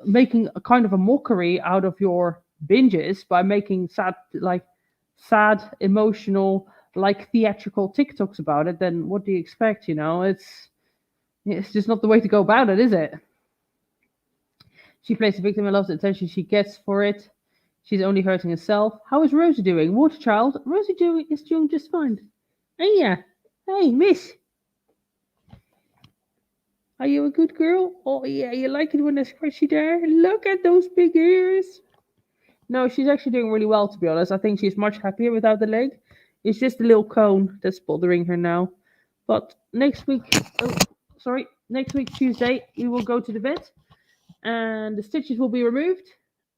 making a kind of a mockery out of your binges by making sad, emotional, like theatrical TikToks about it, then what do you expect? It's just not the way to go about it, is it? She plays the victim and loves the attention she gets for it. She's only hurting herself. How is Rosie doing? Water child. Rosie is doing just fine. Hey, yeah. Hey, miss. Are you a good girl? Oh, yeah. You like it when they're scratchy there? Look at those big ears. No, she's actually doing really well, to be honest. I think she's much happier without the leg. It's just a little cone that's bothering her now. But next week, Tuesday, we will go to the vet and the stitches will be removed.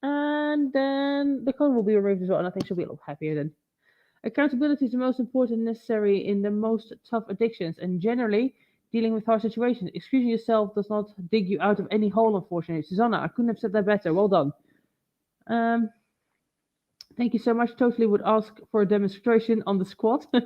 And then the cone will be removed as well, and I think she'll be a little happier then. Accountability is the most important and necessary in the most tough addictions, and generally dealing with hard situations. Excusing yourself does not dig you out of any hole, unfortunately. Susanna, I couldn't have said that better. Well done. Thank you so much. Totally would ask for a demonstration on the squat. Do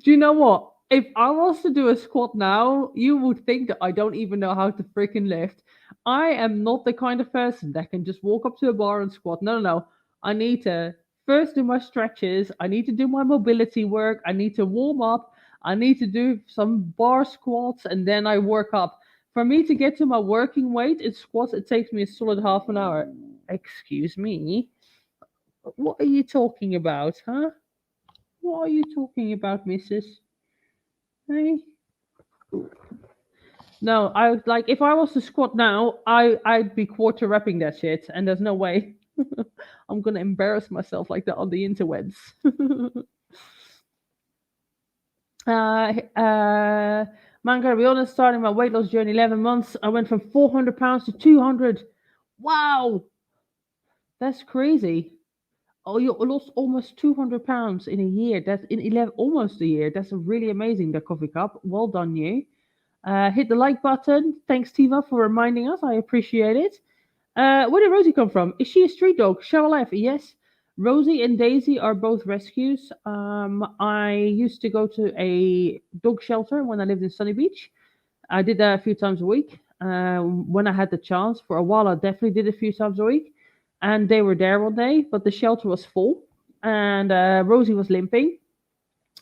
you know what? If I was to do a squat now, you would think that I don't even know how to freaking lift. I am not the kind of person that can just walk up to a bar and squat. No. I need to first do my stretches. I need to do my mobility work. I need to warm up. I need to do some bar squats, and then I work up. For me to get to my working weight in squats, it takes me a solid half an hour. Excuse me? What are you talking about, huh? What are you talking about, missus? Hey? No, I was like, if I was to squat now, I'd be quarter repping that shit, and there's no way. I'm gonna embarrass myself like that on the interwebs. Man, gotta be honest, starting my weight loss journey 11 months, I went from 400 pounds to 200. Wow! That's crazy. Oh, you lost almost 200 pounds in a year. That's in 11, almost a year. That's really amazing, that coffee cup. Well done, you. Hit the like button. Thanks, Tiva, for reminding us. I appreciate it. Where did Rosie come from? Is she a street dog? Shall I laugh? Yes. Rosie and Daisy are both rescues. I used to go to a dog shelter when I lived in Sunny Beach. I did that a few times a week. When I had the chance, for a while, I definitely did a few times a week. And they were there one day, but the shelter was full, and Rosie was limping,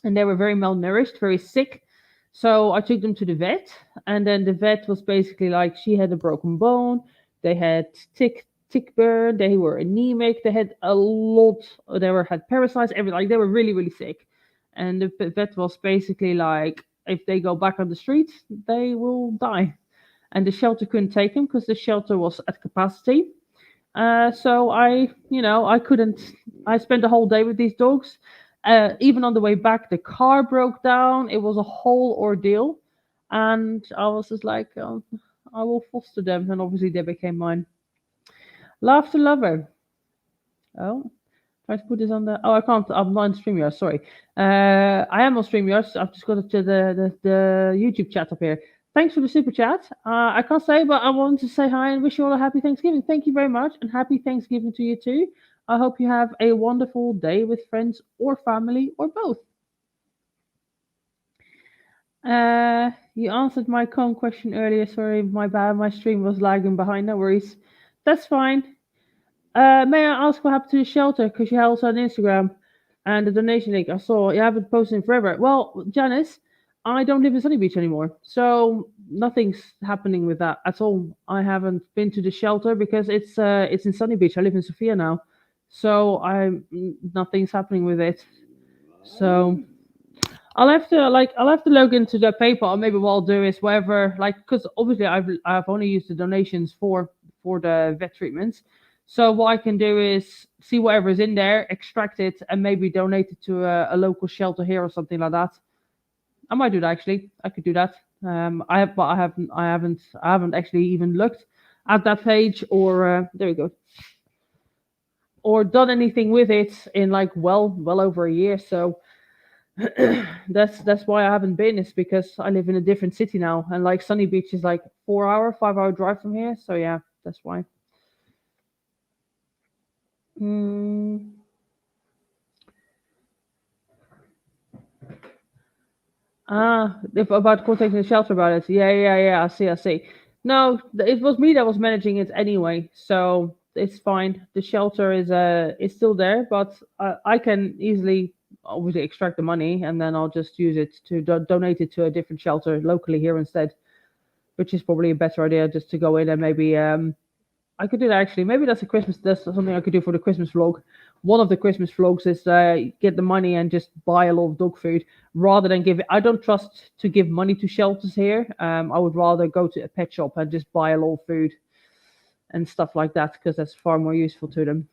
and they were very malnourished, very sick. So I took them to the vet, and then the vet was basically like, she had a broken bone, they had tick burn, they were anemic, they had a lot, they were had parasites, everything. Like they were really really sick, and the vet was basically like, if they go back on the street, they will die, and the shelter couldn't take them because the shelter was at capacity. So I couldn't. I spent the whole day with these dogs. Even on the way back, the car broke down. It was a whole ordeal, and I was just like, I will foster them, and obviously they became mine. Laughter lover. Oh, try to put this on the. Oh, I can't. I'm not on StreamYard. Sorry. I am on StreamYard. I've just got it to the YouTube chat up here. Thanks for the super chat. I can't say, but I wanted to say hi and wish you all a happy Thanksgiving. Thank you very much, and happy Thanksgiving to you too. I hope you have a wonderful day with friends or family or both. You answered my com question earlier. Sorry, my bad. My stream was lagging behind. No worries. That's fine. May I ask what happened to the shelter? Because you also on Instagram and the donation link. I saw you haven't posted in forever. Well, Janice, I don't live in Sunny Beach anymore, so nothing's happening with that at all. I haven't been to the shelter because it's in Sunny Beach. I live in Sofia now, so nothing's happening with it. So I'll have to log into the PayPal. Maybe what I'll do is whatever, like, because obviously I've only used the donations for the vet treatments. So what I can do is see whatever's in there, extract it, and maybe donate it to a local shelter here or something like that. I might do that actually. I could do that. But I haven't actually even looked at that page or there we go, or done anything with it in like well over a year. So that's why I haven't been. Is because I live in a different city now, and like Sunny Beach is like 5-hour drive from here. So yeah, that's why. Mm. If about contacting the shelter about it. Yeah. I see. No, it was me that was managing it anyway, so it's fine. The shelter is still there, but I can easily obviously extract the money and then I'll just use it to donate it to a different shelter locally here instead, which is probably a better idea. Just to go in and maybe I could do that actually. Maybe that's a Christmas. That's something I could do for the Christmas vlog. One of the Christmas vlogs is get the money and just buy a lot of dog food rather than give it. I don't trust to give money to shelters here. I would rather go to a pet shop and just buy a lot of food and stuff like that because that's far more useful to them.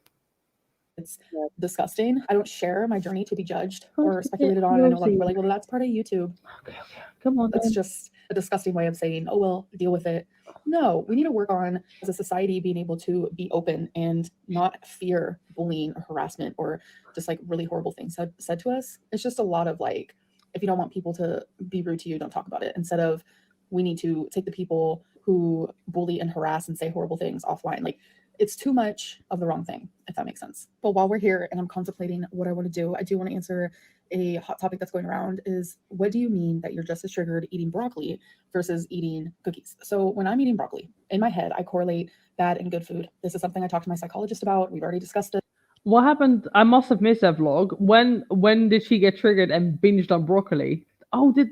It's disgusting. I don't share my journey to be judged or speculated on. I know a lot of people are like, well, that's part of YouTube. Okay. Come on. That's just a disgusting way of saying, oh, well, deal with it. No, we need to work on, as a society, being able to be open and not fear bullying or harassment or just like really horrible things said to us. It's just a lot of like, if you don't want people to be rude to you, don't talk about it. Instead of, we need to take the people who bully and harass and say horrible things offline. Like, it's too much of the wrong thing, if that makes sense. But while we're here and I'm contemplating what I want to do, I do want to answer a hot topic that's going around is, what do you mean that you're just as triggered eating broccoli versus eating cookies? So when I'm eating broccoli, in my head, I correlate bad and good food. This is something I talked to my psychologist about. We've already discussed it. What happened? I must have missed that vlog. When did she get triggered and binged on broccoli? Was it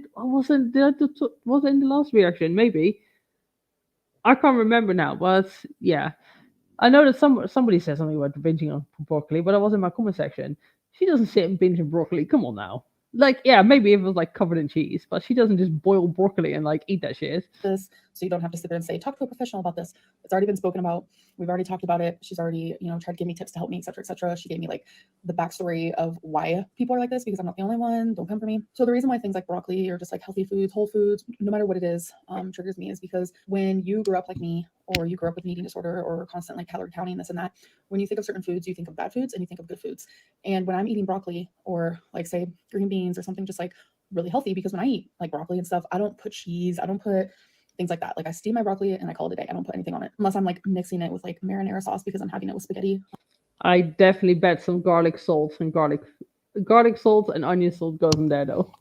in the last reaction? Maybe. I can't remember now, but yeah. I know that somebody said something about binging on broccoli, but I was in my comment section. She doesn't sit and binge on broccoli. Come on now. Like, yeah, maybe if it was like covered in cheese, but she doesn't just boil broccoli and like eat that shit. This, so you don't have to sit there and say, talk to a professional about this. It's already been spoken about. We've already talked about it. She's already, tried to give me tips to help me, et cetera, et cetera. She gave me like the backstory of why people are like this, because I'm not the only one. Don't come for me. So the reason why things like broccoli or just like healthy foods, whole foods, no matter what it is, triggers me is because when you grew up like me, or you grew up with an eating disorder or constant like calorie counting, this and that, when you think of certain foods, you think of bad foods and you think of good foods. And when I'm eating broccoli or like say green beans or something just like really healthy because when I eat like broccoli and stuff, I don't put cheese, I don't put things like that. Like I steam my broccoli and I call it a day. I don't put anything on it unless I'm like mixing it with like marinara sauce because I'm having it with spaghetti. I definitely bet some garlic salt and garlic salt and onion salt goes in there though.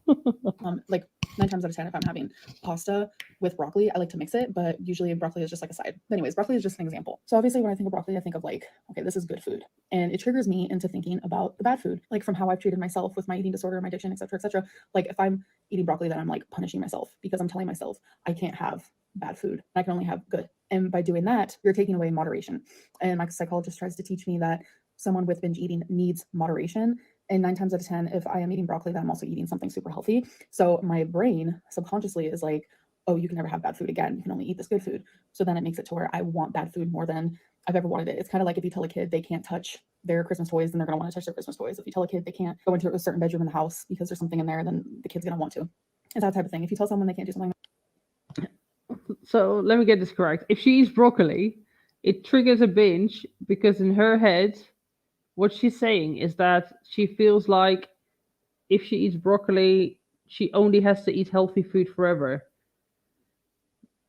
Like 9 times out of 10, if I'm having pasta with broccoli, I like to mix it, but usually broccoli is just like a side. But anyways, broccoli is just an example. So obviously when I think of broccoli, I think of like, okay, this is good food. And it triggers me into thinking about the bad food, like from how I've treated myself with my eating disorder, my addiction, etc., etc. Like if I'm eating broccoli, then I'm like punishing myself because I'm telling myself I can't have bad food. I can only have good. And by doing that, you're taking away moderation. And my psychologist tries to teach me that someone with binge eating needs moderation. And 9 times out of 10, if I am eating broccoli, then I'm also eating something super healthy. So my brain subconsciously is like, oh, you can never have bad food again. You can only eat this good food. So then it makes it to where I want bad food more than I've ever wanted it. It's kind of like if you tell a kid they can't touch their Christmas toys, then they're going to want to touch their Christmas toys. If you tell a kid they can't go into a certain bedroom in the house because there's something in there, then the kid's going to want to. It's that type of thing. If you tell someone they can't do something. So let me get this correct. If she eats broccoli, it triggers a binge because in her head, what she's saying is that she feels like if she eats broccoli, she only has to eat healthy food forever.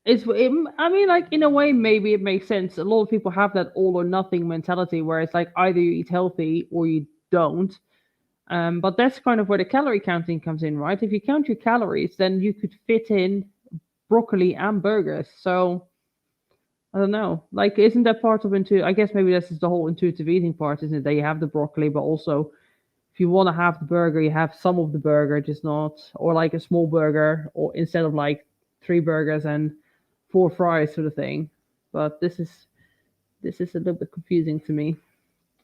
I mean, like in a way, maybe it makes sense. A lot of people have that all or nothing mentality, where it's like either you eat healthy or you don't. But that's kind of where the calorie counting comes in, right? If you count your calories, then you could fit in broccoli and burgers. So I don't know. Like, isn't that part of intuitive? I guess maybe this is the whole intuitive eating part, isn't it? That you have the broccoli, but also if you want to have the burger, you have some of the burger, just not, or like a small burger, or instead of like 3 burgers and 4 fries sort of thing. But this is a little bit confusing to me.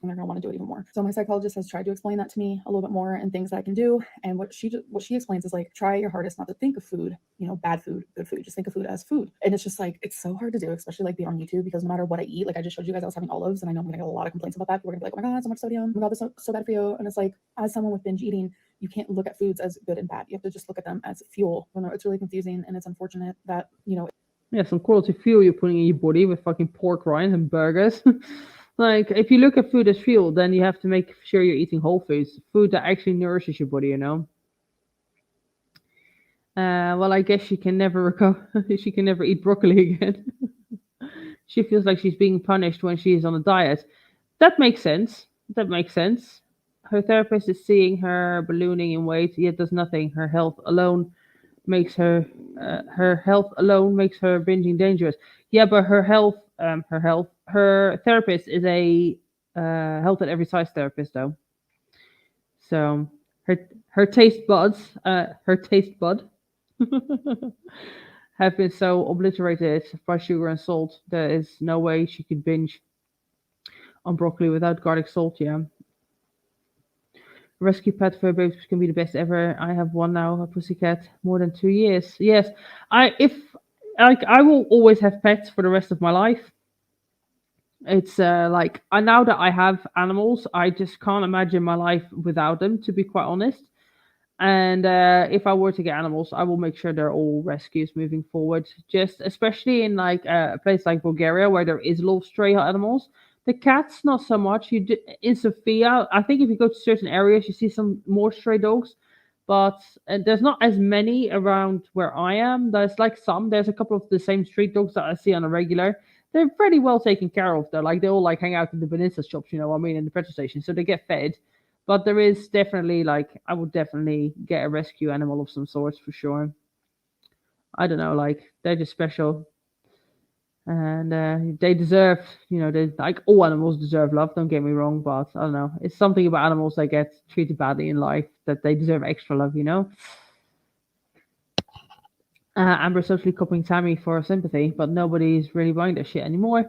And they're going to want to do it even more. So my psychologist has tried to explain that to me a little bit more and things that I can do. And what she explains is like, try your hardest not to think of food, you know, bad food, good food. Just think of food as food. And it's just like, it's so hard to do, especially like being on YouTube, because no matter what I eat, like I just showed you guys, I was having olives, and I know I'm going to get a lot of complaints about that. People are going to be like, oh my God, so much sodium. Oh my God, this is so bad for you. And it's like, as someone with binge eating, you can't look at foods as good and bad. You have to just look at them as fuel. You know, it's really confusing, and it's unfortunate that, you know. Yeah, some quality fuel you're putting in your body with fucking pork rinds and burgers. Like, if you look at food as fuel, then you have to make sure you're eating whole foods, food that actually nourishes your body, you know? Well, I guess she can never recover. She can never eat broccoli again. She feels like she's being punished when she is on a diet. That makes sense. That makes sense. Her therapist is seeing her ballooning in weight, yet does nothing. Her health alone makes her binging dangerous. Yeah, but her therapist is a health at every size therapist though. So her taste buds, her taste bud, have been so obliterated by sugar and salt. There is no way she could binge on broccoli without garlic salt. Yeah. Rescue pet for babies can be the best ever. I have one now, a pussycat, more than 2 years. Yes, I will always have pets for the rest of my life. It's like I now that I have animals, I just can't imagine my life without them. To be quite honest, and if I were to get animals, I will make sure they're all rescues moving forward. Just especially in like a place like Bulgaria where there is a lot of stray animals. The cats, not so much. In Sofia, I think if you go to certain areas, you see some more stray dogs, but there's not as many around where I am. There's like some. There's a couple of the same street dogs that I see on a regular. They're pretty well taken care of. Though, like they all like hang out in the Benissa shops, you know what I mean, in the petrol station, so they get fed. But there is definitely like I would definitely get a rescue animal of some sort for sure. I don't know, like they're just special, and they deserve, you know, they like all animals deserve love. Don't get me wrong, but I don't know, it's something about animals that get treated badly in life that they deserve extra love, you know. Amber socially copying Tammy for sympathy, but nobody's really buying that shit anymore.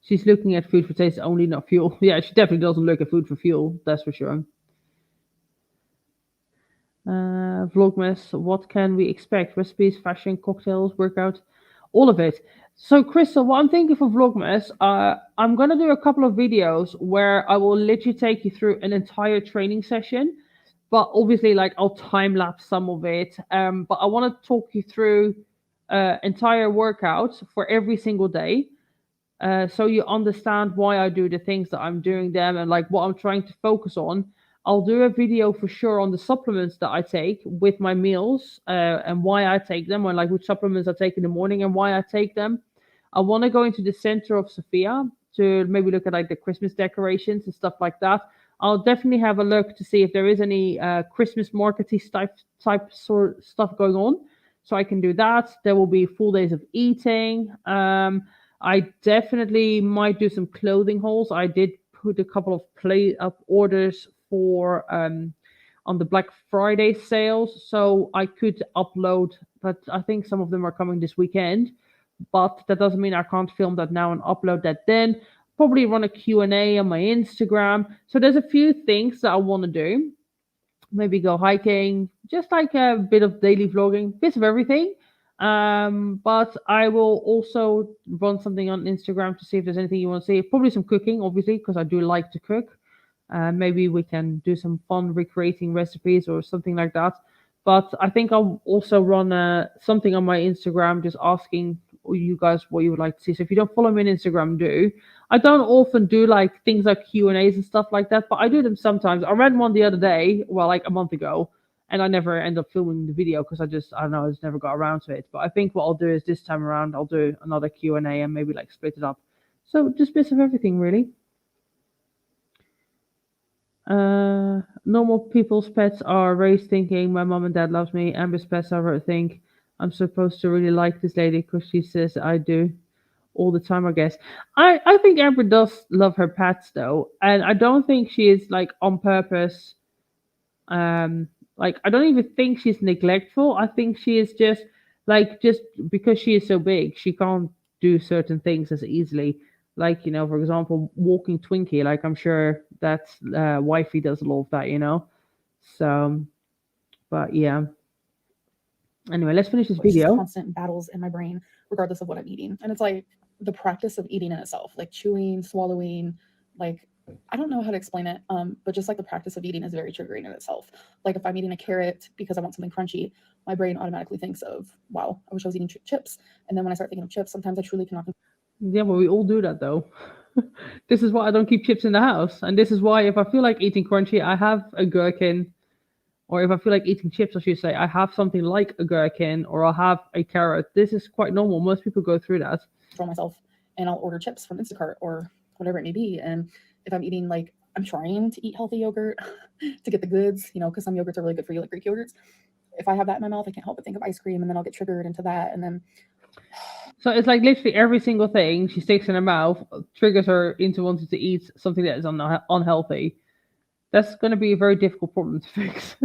She's looking at food for taste only, not fuel. Yeah, she definitely doesn't look at food for fuel. That's for sure. Vlogmas, what can we expect? Recipes, fashion, cocktails, workout, all of it. So, Crystal, what I'm thinking for Vlogmas, I'm going to do a couple of videos where I will literally take you through an entire training session. But obviously, like, I'll time lapse some of it. But I want to talk you through entire workouts for every single day. So you understand why I do the things that I'm doing them and like what I'm trying to focus on. I'll do a video for sure on the supplements that I take with my meals, and why I take them, or like which supplements I take in the morning and why I take them. I want to go into the center of Sofia to maybe look at like the Christmas decorations and stuff like that. I'll definitely have a look to see if there is any Christmas markety type sort of stuff going on, so I can do that. There will be full days of eating. I definitely might do some clothing hauls. I did put a couple of play up orders for on the Black Friday sales, so I could upload. But I think some of them are coming this weekend. But that doesn't mean I can't film that now and upload that then. Probably run a Q&A on my Instagram. So there's a few things that I want to do. Maybe go hiking, just like a bit of daily vlogging, bits of everything. But I will also run something on Instagram to see if there's anything you want to see. Probably some cooking, obviously, because I do like to cook. Maybe we can do some fun recreating recipes or something like that. But I think I'll also run something on my Instagram just asking you guys what you would like to see. So if you don't follow me on Instagram, do. I don't often do like things like Q&As and stuff like that, but I do them sometimes. I ran one the other day, well, like a month ago, and I never end up filming the video because I don't know, I just never got around to it. But I think what I'll do is this time around, I'll do another Q&A and maybe like split it up. So just bits of everything, really. Normal people's pets are raised thinking my mom and dad loves me. Amber's pets are think I'm supposed to really like this lady because she says I do all the time, I guess. I think Amber does love her pets though, and I don't think she is like on purpose. Like I don't even think she's neglectful. I think she is just because she is so big, she can't do certain things as easily. Like, for example, walking Twinkie. Like I'm sure that's wifey does a lot of that. So, but yeah. Anyway, let's finish this It's just video. constant battles in my brain, regardless of what I'm eating. And it's like the practice of eating in itself, like chewing, swallowing, like I don't know how to explain it, but just like the practice of eating is very triggering in itself. Like if I'm eating a carrot because I want something crunchy, my brain automatically thinks of, wow, I wish I was eating chips. And then when I start thinking of chips, sometimes I truly cannot. Yeah, well, we all do that though. This is why I don't keep chips in the house, and this is why if I feel like eating crunchy, I have a gherkin, or if I feel like eating chips, I should say, I have something like a gherkin, or I'll have a carrot. This is quite normal. Most people go through that. For myself, and I'll order chips from Instacart or whatever it may be. And if I'm eating, like I'm trying to eat healthy yogurt to get the goods, because some yogurts are really good for you, like Greek yogurts. If I have that in my mouth, I can't help but think of ice cream, and then I'll get triggered into that. And then so it's like literally every single thing she sticks in her mouth triggers her into wanting to eat something that is unhealthy. That's going to be a very difficult problem to fix.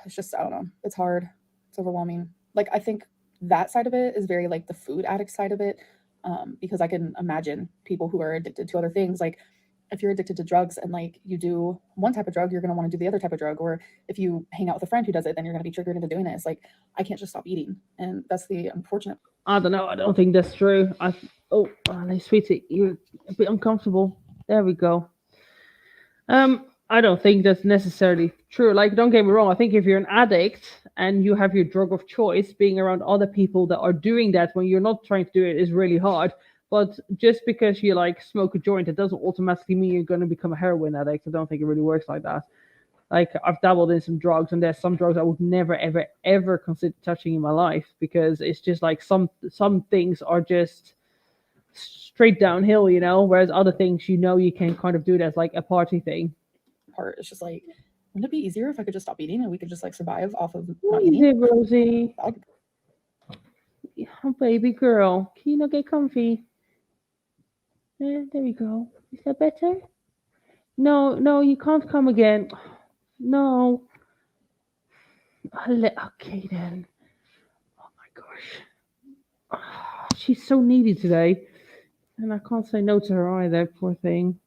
It's just, I don't know. It's hard. It's overwhelming. Like, I think that side of it is very like the food addict side of it, because I can imagine people who are addicted to other things. Like if you're addicted to drugs and like you do one type of drug, you're going to want to do the other type of drug. Or if you hang out with a friend who does it, then you're going to be triggered into doing it. It's like, I can't just stop eating. And that's the unfortunate. I don't know. I don't think that's true. Sweetie, you're a bit uncomfortable. There we go. I don't think that's necessarily true. Like, don't get me wrong. I think if you're an addict and you have your drug of choice, being around other people that are doing that when you're not trying to do it is really hard. But just because you like smoke a joint, it doesn't automatically mean you're going to become a heroin addict. I don't think it really works like that. Like I've dabbled in some drugs, and there's some drugs I would never, ever, ever consider touching in my life because it's just like some things are just straight downhill, whereas other things, you can kind of do it as like a party thing. Part it's just like, wouldn't it be easier if I could just stop eating and we could just like survive off of What not is eating? it, Rosie? Oh, baby girl, can you not get comfy? Yeah, there we go. Is that better? No, you can't come again. No. Okay then. Oh my gosh. She's so needy today. And I can't say no to her either, poor thing.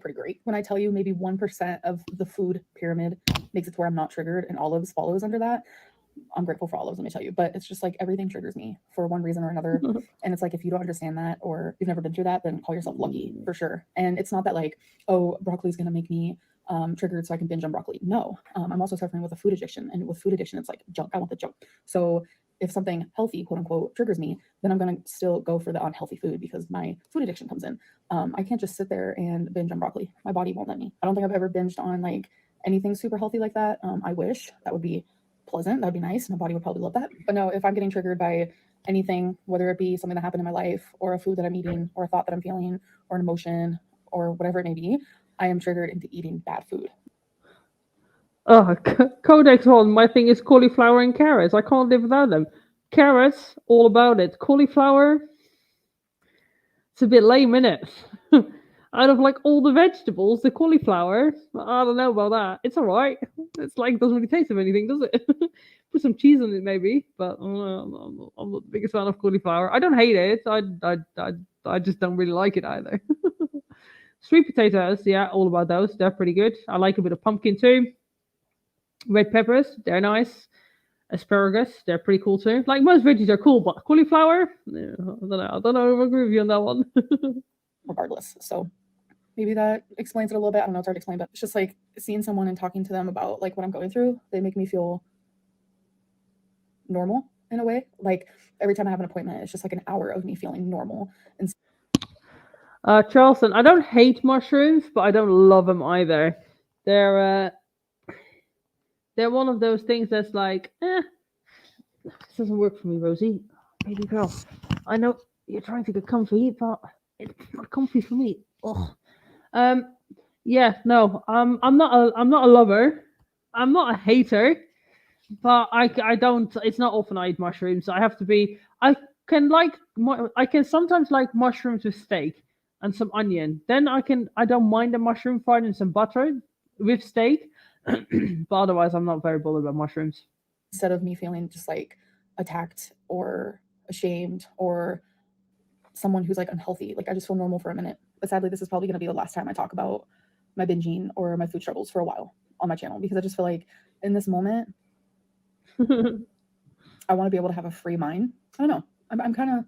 Pretty great. When I tell you maybe 1% of the food pyramid makes it to where I'm not triggered and olives follows under that, I'm grateful for olives, let me tell you. But it's just like everything triggers me for one reason or another. And it's like, if you don't understand that or you've never been through that, then call yourself lucky for sure. And it's not that like, oh, broccoli is going to make me triggered so I can binge on broccoli. No, I'm also suffering with a food addiction. And with food addiction, it's like junk. I want the junk. So if something healthy, quote unquote, triggers me, then I'm going to still go for the unhealthy food because my food addiction comes in. I can't just sit there and binge on broccoli. My body won't let me. I don't think I've ever binged on like anything super healthy like that. I wish that would be pleasant. That'd be nice. My body would probably love that. But no, if I'm getting triggered by anything, whether it be something that happened in my life or a food that I'm eating or a thought that I'm feeling or an emotion or whatever it may be, I am triggered into eating bad food. Oh, Codex on. My thing is cauliflower and carrots. I can't live without them. Carrots, all about it. Cauliflower, it's a bit lame, innit? Out of like all the vegetables, the cauliflower, I don't know about that. It's alright. It's like doesn't really taste of anything, does it? Put some cheese on it maybe, but I'm not the biggest fan of cauliflower. I don't hate it. I just don't really like it either. Sweet potatoes, yeah, all about those. They're pretty good. I like a bit of pumpkin too. Red peppers, they're nice. Asparagus, they're pretty cool too. Like most veggies are cool, but cauliflower, yeah, I don't know if I agree with you on that one. Regardless, so maybe that explains it a little bit. I don't know, it's hard to explain, but it's just like seeing someone and talking to them about like what I'm going through. They make me feel normal in a way. Like every time I have an appointment, it's just like an hour of me feeling normal. And Charleston, I don't hate mushrooms, but I don't love them either. They're one of those things that's like, this doesn't work for me, Rosie. Baby girl, I know you're trying to get comfy, but it's not comfy for me. Ugh. Yeah, no, I'm not a lover. I'm not a hater, but I don't. It's not often I eat mushrooms. I have to be. I can sometimes like mushrooms with steak and some onion. Then I don't mind a mushroom fried in some butter with steak. But otherwise, I'm not very bothered about mushrooms. instead of me feeling just like attacked or ashamed or someone who's like unhealthy, like I just feel normal for a minute. But sadly, this is probably going to be the last time I talk about my binging or my food struggles for a while on my channel, because I just feel like in this moment, I want to be able to have a free mind. I don't know. I'm kind of,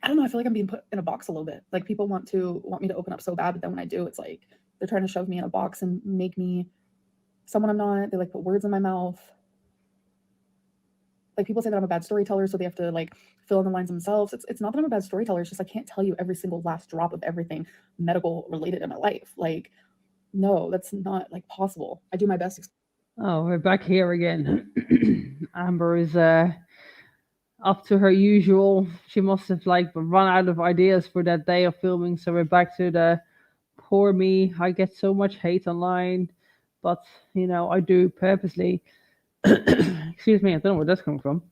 I don't know. I feel like I'm being put in a box a little bit. Like people want me to open up so bad, but then when I do, it's like they're trying to shove me in a box and make me someone I'm not. They like put words in my mouth. Like people say that I'm a bad storyteller, so they have to like fill in the lines themselves. It's not that I'm a bad storyteller. It's just I can't tell you every single last drop of everything medical related in my life. Like, no, that's not like possible. I do my best. Oh, we're back here again. Amber is up to her usual. She must have like run out of ideas for that day of filming, so we're back to the poor me. I get so much hate online, but I do purposely. Excuse me, I don't know where that's coming from.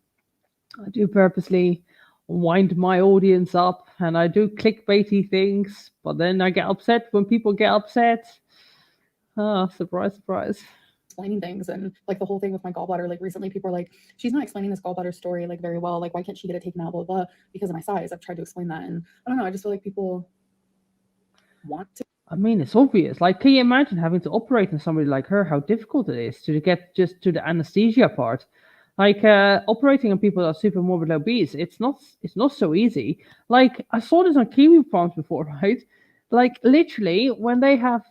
I do purposely wind my audience up, and I do clickbaity things, but then I get upset when people get upset. Ah, surprise, surprise. Explaining things, and like the whole thing with my gallbladder, like recently people are like, she's not explaining this gallbladder story like very well, like why can't she get it taken out, blah blah, because of my size. I've tried to explain that, and I don't know, I just feel like people want to. I mean, it's obvious. Like, can you imagine having to operate on somebody like her? How difficult it is to get just to the anesthesia part. Like operating on people that are super morbid obese, it's not so easy. Like I saw this on kiwi farms before, right? Like literally, when they have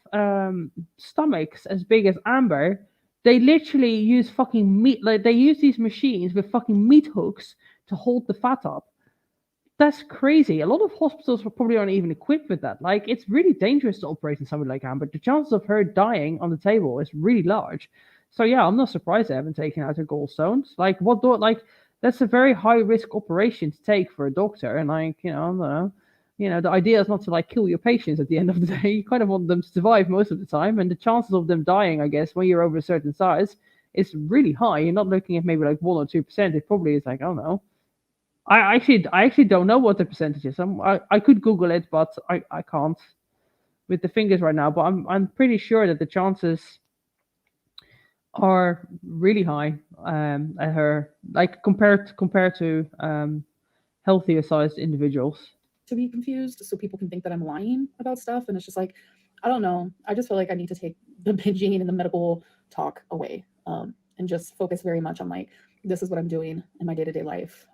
stomachs as big as Amber, they literally use fucking meat. Like they use these machines with fucking meat hooks to hold the fat up. That's crazy. A lot of hospitals probably aren't even equipped with that. Like, it's really dangerous to operate on somebody like Amber. The chances of her dying on the table is really large. So yeah, I'm not surprised they haven't taken out her gallstones. Like, that's a very high risk operation to take for a doctor. And like, I don't know. The idea is not to like kill your patients at the end of the day. You kind of want them to survive most of the time, and the chances of them dying, I guess, when you're over a certain size, is really high. You're not looking at maybe like 1 or 2%. It probably is like, I don't know. I actually don't know what the percentage is. I could Google it, but I can't with the fingers right now. But I'm pretty sure that the chances are really high at her, like compared to healthier sized individuals. To be confused, so people can think that I'm lying about stuff, and it's just like, I don't know. I just feel like I need to take the binging and the medical talk away, and just focus very much on like, this is what I'm doing in my day-to-day life.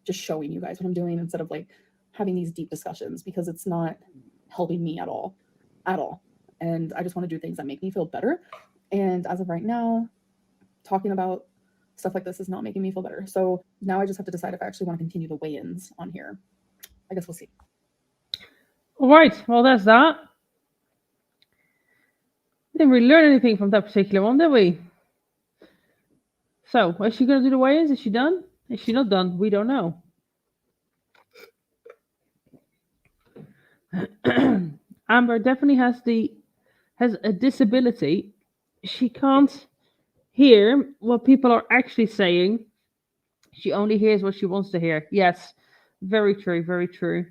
Just showing you guys what I'm doing instead of like having these deep discussions, because it's not helping me at all. And I just want to do things that make me feel better. And as of right now, talking about stuff like this is not making me feel better. So now I just have to decide if I actually want to continue the weigh-ins on here. I guess we'll see. All right, well, that's that. Didn't really learn anything from that particular one, did we? So, is she going to do the weigh-ins? Is she done? Is she not done? We don't know. Amber definitely has a disability. She can't hear what people are actually saying. She only hears what she wants to hear. Yes, very true, very true.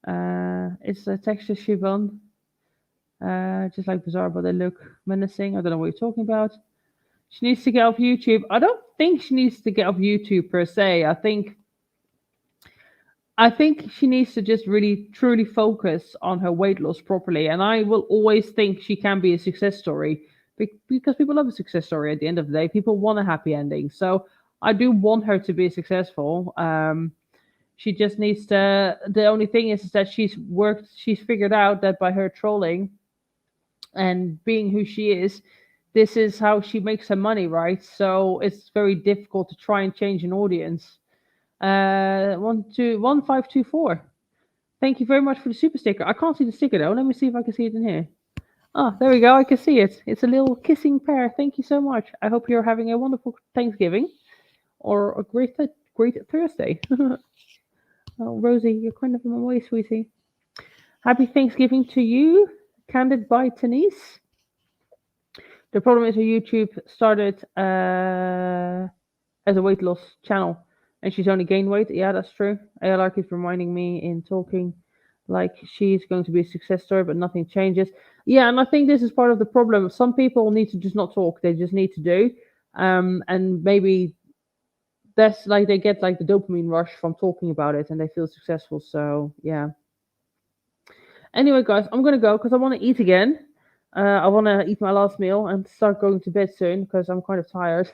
It's a texture Shibon. Just like bizarre, but they look menacing. I don't know what you're talking about. She needs to get off YouTube. I don't think she needs to get off YouTube per se. I think she needs to just really truly focus on her weight loss properly. And I will always think she can be a success story because people love a success story at the end of the day. People want a happy ending. So I do want her to be successful. She just needs to, the only thing is that she's figured out that by her trolling and being who she is, this is how she makes her money, right? So it's very difficult to try and change an audience. 1524. Thank you very much for the super sticker. I can't see the sticker though. Let me see if I can see it in here. Oh, there we go. I can see it. It's a little kissing pair. Thank you so much. I hope you're having a wonderful Thanksgiving or a great Thursday. Oh, Rosie, you're kind of in my way, sweetie. Happy Thanksgiving to you. Candid by Denise. The problem is her YouTube started as a weight loss channel. And she's only gained weight. Yeah, that's true. ALR keeps reminding me in talking like she's going to be a success story, but nothing changes. Yeah, and I think this is part of the problem. Some people need to just not talk. They just need to do. And maybe that's like they get like the dopamine rush from talking about it and they feel successful. So, yeah. Anyway, guys, I'm going to go because I want to eat again. I want to eat my last meal and start going to bed soon because I'm kind of tired.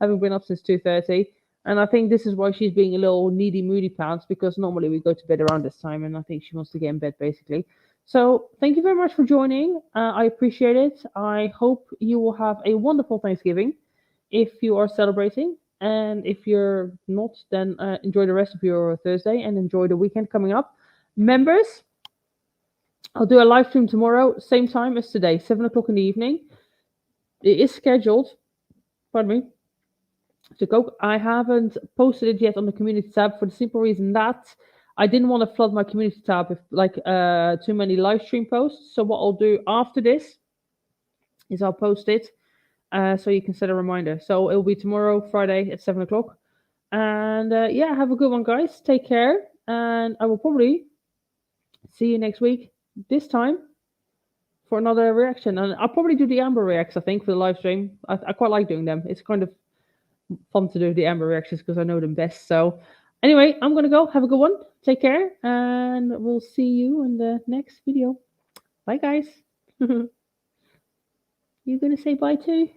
Having been up since 2:30. And I think this is why she's being a little needy, moody pants, because normally we go to bed around this time, and I think she wants to get in bed, basically. So thank you very much for joining. I appreciate it. I hope you will have a wonderful Thanksgiving if you are celebrating. And if you're not, then enjoy the rest of your Thursday and enjoy the weekend coming up. Members, I'll do a live stream tomorrow, same time as today, 7 o'clock in the evening. It is scheduled. Pardon me. To go. I haven't posted it yet on the community tab for the simple reason that I didn't want to flood my community tab with like too many live stream posts. So what I'll do after this is I'll post it so you can set a reminder. So it'll be tomorrow, Friday at 7 o'clock. And yeah, have a good one, guys. Take care. And I will probably see you next week, this time, for another reaction. And I'll probably do the Amber reacts, I think, for the live stream. I quite like doing them. It's kind of fun to do the Amber reactions because I know them best. So anyway, I'm going to go. Have a good one. Take care. And we'll see you in the next video. Bye, guys. You going to say bye too?